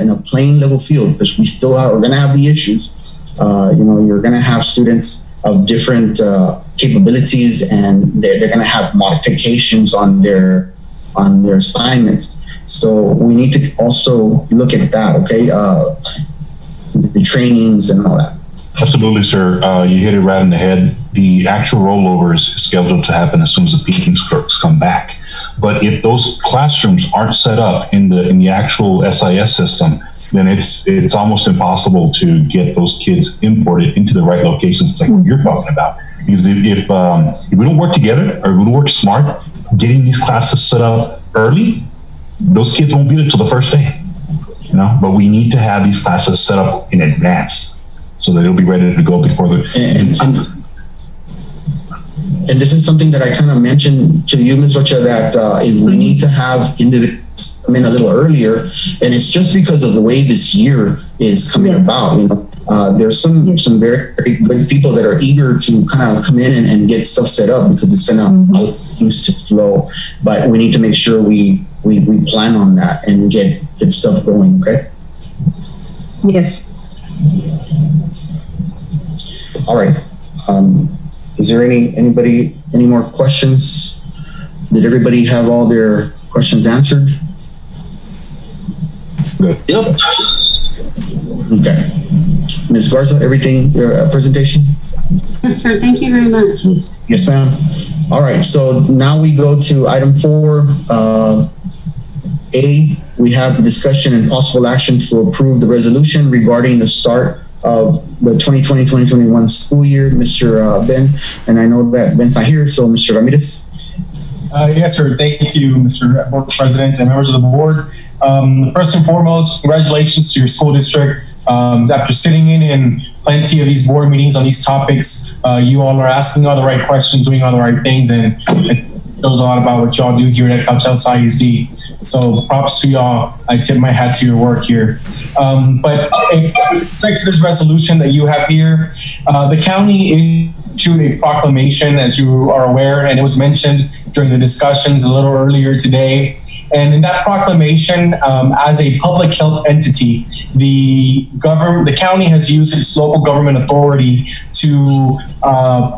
a plain level field, because we're going to have the issues. You're going to have students of different capabilities, and they're going to have modifications on their assignments. So we need to also look at that, okay? The trainings and all that. Absolutely, sir. You hit it right in the head. The actual rollover is scheduled to happen as soon as the peaking clerks come back. But if those classrooms aren't set up in the actual SIS system, then it's almost impossible to get those kids imported into the right locations, like what you're talking about. Because if we don't work together, or we don't work smart, getting these classes set up early, those kids won't be there till the first day. But we need to have these classes set up in advance so that they'll be ready to go before the. And this is something that I kind of mentioned to you, Ms. Rocha, that if we need to have individuals come in a little earlier, and it's just because of the way this year is coming about. There's some very, very good people that are eager to kind of come in and get stuff set up, because it's going to allow things to flow. But we need to make sure we plan on that and get stuff going. Okay. Yes. All right. Is there any more questions? Did everybody have all their questions answered? Yep. Okay. Ms. Garza, everything, your presentation? Yes, sir. Thank you very much. Yes, ma'am. All right. So now we go to item 4. A, we have the discussion and possible action to approve the resolution regarding the start of the 2020-2021 school year. Mr. Ben, and I know that Ben's not here, so Mr. Ramirez. Yes, sir. Thank you, Mr. Board President and members of the board. First and foremost, congratulations to your school district. After sitting in plenty of these board meetings on these topics, you all are asking all the right questions, doing all the right things, and it shows a lot about what y'all do here at Calchelsea ISD. So props to y'all. I tip my hat to your work here. But with respect to this resolution that you have here, the county issued a proclamation, as you are aware, and it was mentioned during the discussions a little earlier today. And in that proclamation, as a public health entity, the county has used its local government authority to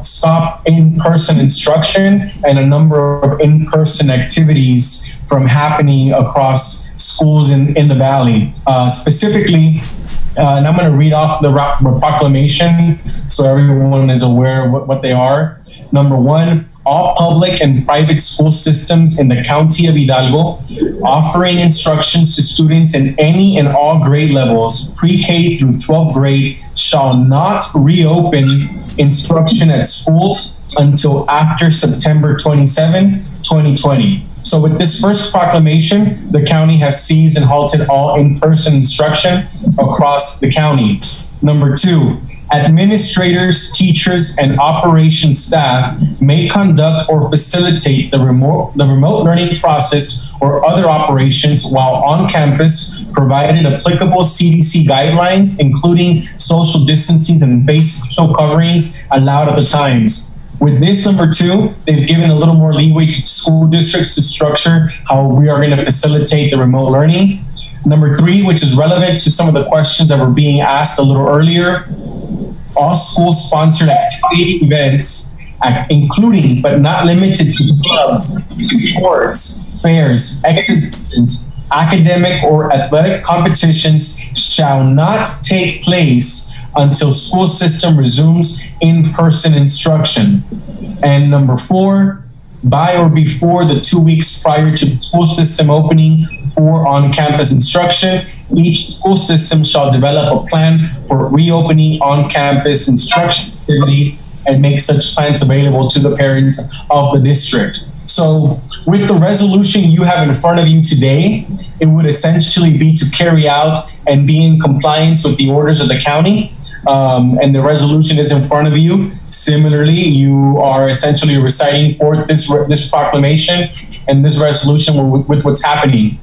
stop in-person instruction and a number of in-person activities from happening across schools in the valley. Specifically, and I'm going to read off the proclamation so everyone is aware of what they are. Number 1, all public and private school systems in the county of Hidalgo offering instructions to students in any and all grade levels, pre-K through 12th grade, shall not reopen instruction at schools until after September 27, 2020. So with this first proclamation, the county has seized and halted all in-person instruction across the county. Number 2, administrators, teachers, and operations staff may conduct or facilitate the remote learning process or other operations while on campus, provided applicable CDC guidelines, including social distancing and facial coverings allowed at the times. With this, number 2, they've given a little more leeway to school districts to structure how we are going to facilitate the remote learning. Number 3, which is relevant to some of the questions that were being asked a little earlier, all school-sponsored activity events, including but not limited to clubs, sports, fairs, exhibitions, academic or athletic competitions, shall not take place until school system resumes in-person instruction. And number 4, by or before the 2 weeks prior to the school system opening for on-campus instruction, each school system shall develop a plan for reopening on-campus instruction activities and make such plans available to the parents of the district. So with the resolution you have in front of you today, it would essentially be to carry out and be in compliance with the orders of the county. And the resolution is in front of you. Similarly, you are essentially reciting forth this proclamation and this resolution with what's happening.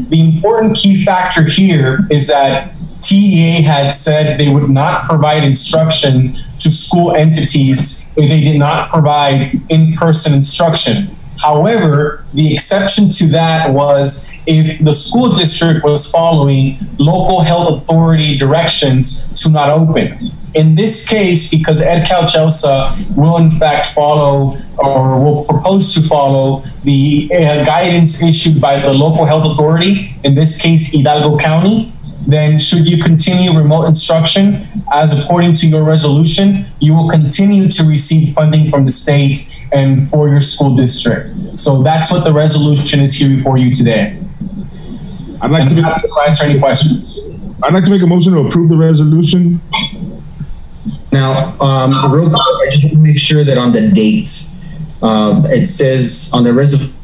The important key factor here is that TEA had said they would not provide instruction to school entities if they did not provide in-person instruction. However, the exception to that was if the school district was following local health authority directions to not open. In this case, because EdCalChelsea will in fact follow or will propose to follow the guidance issued by the local health authority, in this case, Hidalgo County, then should you continue remote instruction, as according to your resolution, you will continue to receive funding from the state and for your school district. So that's what the resolution is here before you today. I'd like to answer any questions. I'd like to make a motion to approve the resolution. Now, real quick, I just want to make sure that on the dates, it says on the resolution,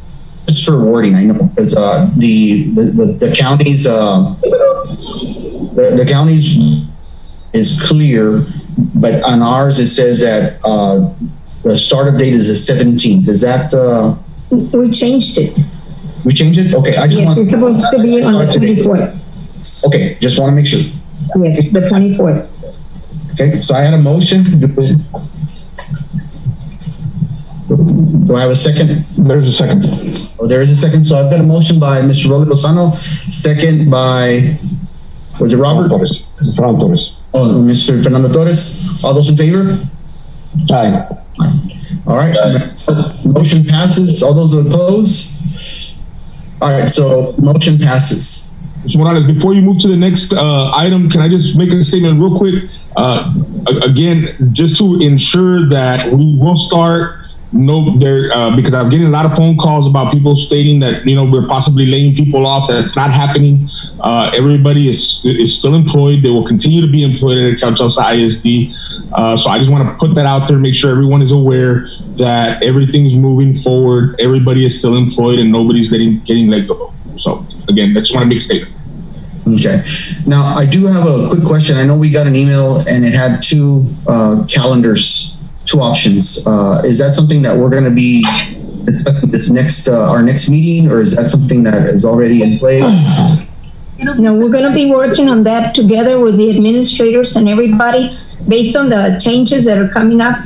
just for wording, I know, because the counties, the counties is clear, but on ours it says that the startup date is the 17th. Is that? We changed it. We changed it? Okay, I just want. It's supposed to be on the 24th. Okay, just want to make sure. Yes, the 24th. Okay, so I had a motion. Do I have a second? There's a second. Oh, there is a second. So I've got a motion by Mr. Rolly Lozano, second by, was it Robert? Fernando Torres. Oh, Mr. Fernando Torres. All those in favor? Aye. All right. Motion passes. All those opposed? All right, so motion passes. Mr. Morales, before you move to the next item, can I just make a statement real quick? Again, just to ensure that we will start because I'm getting a lot of phone calls about people stating that, we're possibly laying people off. That's not happening. Everybody is still employed. They will continue to be employed at EdCalChelsea ISD. So I just want to put that out there, make sure everyone is aware that everything's moving forward. Everybody is still employed and nobody's getting let go. So again, I just want to make a statement. Okay. Now, I do have a quick question. I know we got an email and it had two calendars, two options. Is that something that we're going to be discussing our next meeting, or is that something that is already in play? No, we're going to be working on that together with the administrators and everybody based on the changes that are coming up,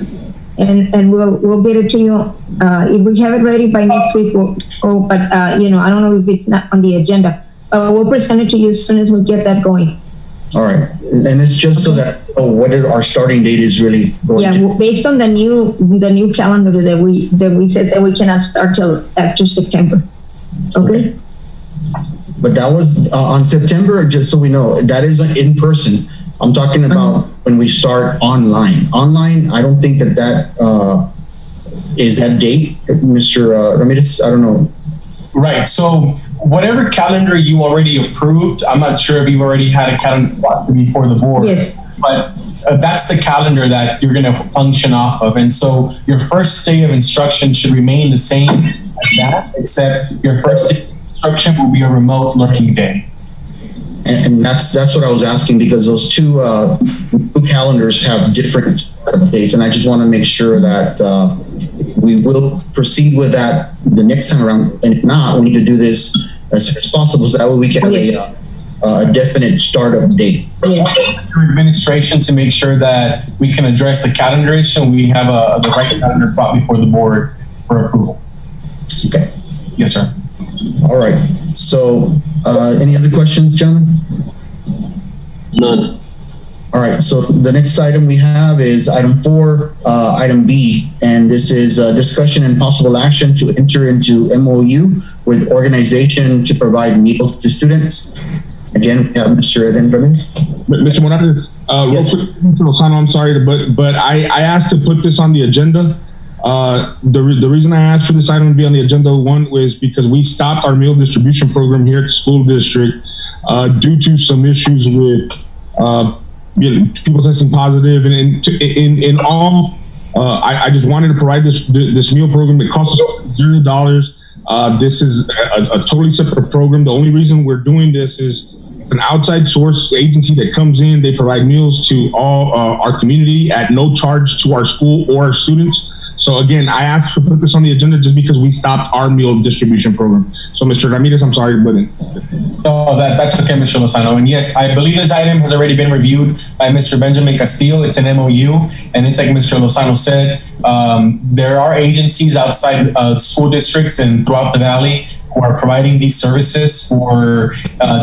and we'll get it to you. If we have it ready by next week, we'll go, but I don't know if it's not on the agenda. We'll present it to you as soon as we get that going. All right, and it's just so that what our starting date is really going to. Yeah, based on the new calendar that we said that we cannot start till after September. Okay. But that was on September, just so we know, that is in person. I'm talking about when we start online. Online, I don't think that is that date, Mr. Ramirez. I don't know. Right. So whatever calendar you already approved, I'm not sure if you've already had a calendar before the board. Yes. But that's the calendar that you're going to function off of. And so your first day of instruction should remain the same as that, except your first day of instruction will be a remote learning day. And that's what I was asking, because those two calendars have different dates, and I just want to make sure that we will proceed with that the next time around. And if not, we need to do this as soon as possible, so that way we can have a definite startup date. Your administration to make sure that we can address the calendar issue and we have the right calendar brought before the board for approval. Okay. Yes, sir. All right. So, any other questions, gentlemen? None. All right. So the next item we have is item 4, item B, and this is discussion and possible action to enter into MOU with organization to provide meals to students. Again, we have Mr. Eden Ramirez. Mr. Morales, yes. Real quick, Mr. Lozano, I'm sorry, but I asked to put this on the agenda. The reason I asked for this item to be on the agenda, one, was because we stopped our meal distribution program here at the school district due to some issues with people testing positive, and in all, I just wanted to provide this meal program. It costs us $0. This is a totally separate program. The only reason we're doing this is an outside source agency that comes in. They provide meals to all our community at no charge to our school or our students. So again, I asked to put this on the agenda just because we stopped our meal distribution program. So Mr. Ramirez, I'm sorry, but No, that's okay, Mr. Lozano. And yes, I believe this item has already been reviewed by Mr. Benjamin Castillo. It's an MOU, and it's like Mr. Lozano said, there are agencies outside school districts and throughout the valley who are providing these services for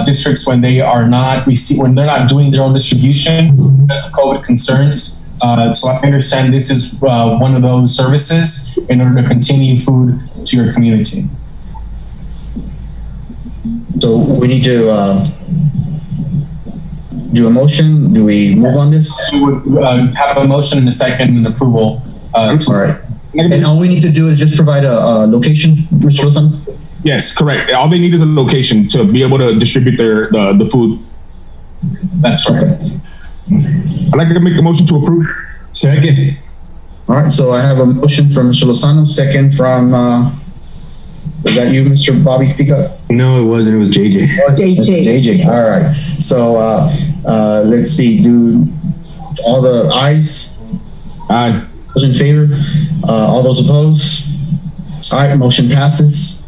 districts when they are not when they're not doing their own distribution because of COVID concerns. So I understand this is one of those services in order to continue food to your community. So we need to do a motion. Do we move on this? We would have a motion and a second and approval. All right. And all we need to do is just provide a location, Mr. Wilson? Yes, correct. All they need is a location to be able to distribute the food. That's correct. Okay. I'd like to make a motion to approve. Second. All right, so I have a motion from Mr. Lozano, second from, was that you, Mr. Bobby Pica? No, it wasn't. It was JJ. JJ. JJ, all right. So let's see, do all the ayes? Aye. Those in favor? All those opposed? All right, motion passes.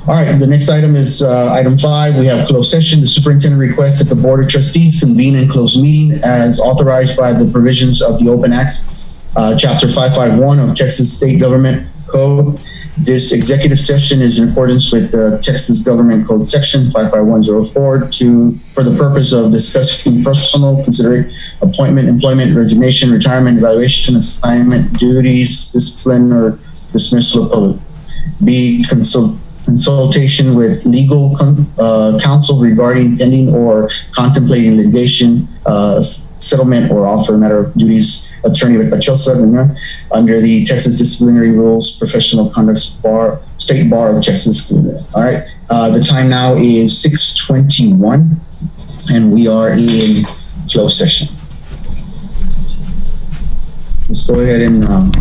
All right, the next item is item 5. We have closed session. The superintendent requests that the board of trustees convene in closed meeting as authorized by the provisions of the Open Acts, Chapter 551 of Texas State Government Code. This executive session is in accordance with the Texas Government Code Section 55104 for the purpose of discussing personal consideration, appointment, employment, resignation, retirement, evaluation, assignment, duties, discipline, or dismissal of public. B, consultation with legal counsel regarding pending or contemplating litigation, settlement, or offer matter of duties. Attorney Pachosa under the Texas Disciplinary Rules, Professional Conduct State Bar of Texas. All right. The time now is 6:21, and we are in closed session. Let's go ahead and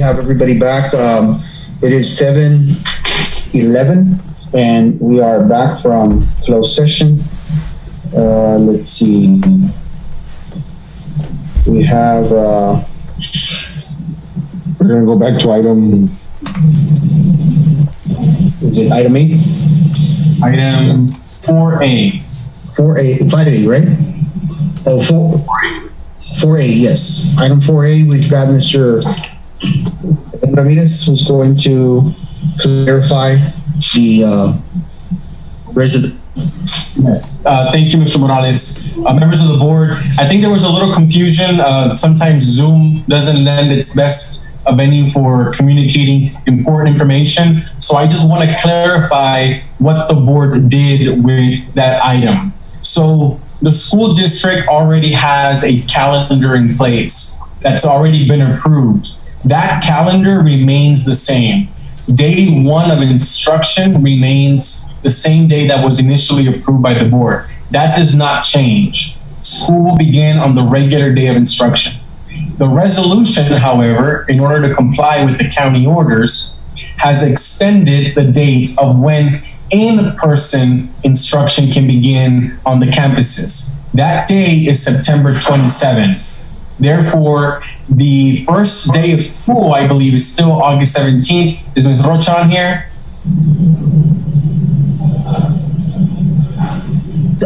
have everybody back. It is 7:11 and we are back from closed session. Let's see. We have, We're gonna go back to item, is it item 8? Item 4A. 5A, right? Oh, 4A, yes. Item 4A, we've got Mr. Ramirez, who's going to clarify the resident. Yes. Thank you, Mr. Morales. Members of the board, I think there was a little confusion. Sometimes Zoom doesn't lend its best venue for communicating important information. So I just want to clarify what the board did with that item. So the school district already has a calendar in place that's already been approved. That calendar remains the same. Day 1 of instruction remains the same day that was initially approved by the board. That does not change. School will begin on the regular day of instruction. The resolution, however, in order to comply with the county orders, has extended the date of when in-person instruction can begin on the campuses. That day is September 27. Therefore, the first day of school, I believe, is still August 17th. Is Ms. Rocha on here?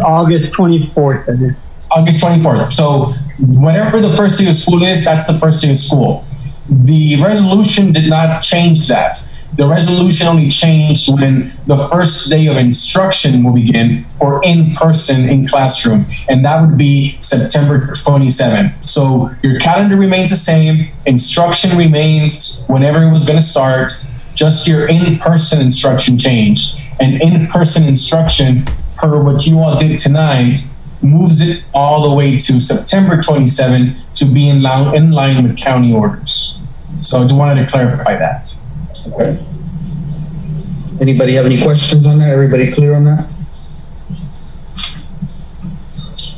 August 24th. August 24th. So whatever the first day of school is, that's the first day of school. The resolution did not change that. The resolution only changed when the first day of instruction will begin for in-person in classroom, and that would be September 27. So your calendar remains the same, instruction remains whenever it was going to start, just your in-person instruction changed. And in-person instruction, per what you all did tonight, moves it all the way to September 27 to be in line with county orders. So I just wanted to clarify that. Okay. Anybody have any questions on that? Everybody clear on that?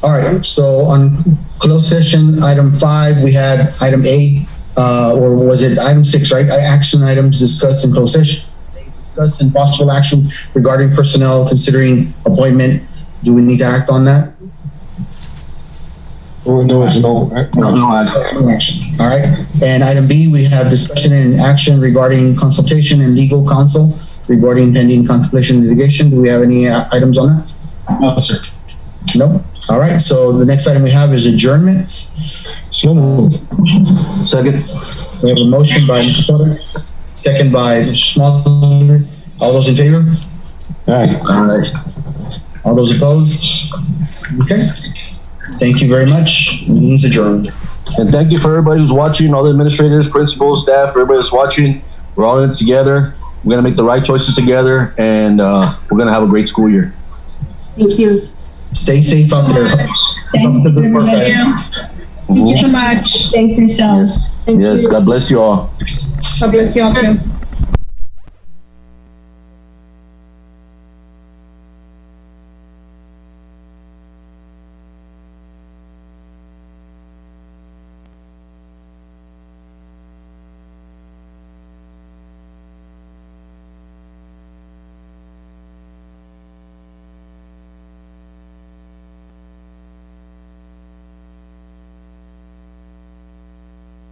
All right, so on closed session, item 5, we had item A, or was it item 6, right? Action items discussed in closed session. Discuss and possible action regarding personnel considering appointment. Do we need to act on that? oh, no action. No action. All right. And item B, we have discussion and action regarding consultation and legal counsel regarding pending contemplation litigation. Do we have any items on that? No, sir. No. All right. So the next item we have is adjournment. So moved. Second. We have a motion by Mr. Torres, second by Mr. Small. All those in favor? Aye. Aye. All those opposed? Okay. Thank you very much. Meeting's adjourned. And thank you for everybody who's watching, all the administrators, principals, staff, everybody that's watching. We're all in it together. We're going to make the right choices together, and we're going to have a great school year. Thank you. Stay safe out there. Thank you. Thank you so much. Thank you, so. Yes. God bless you all. God bless you all too.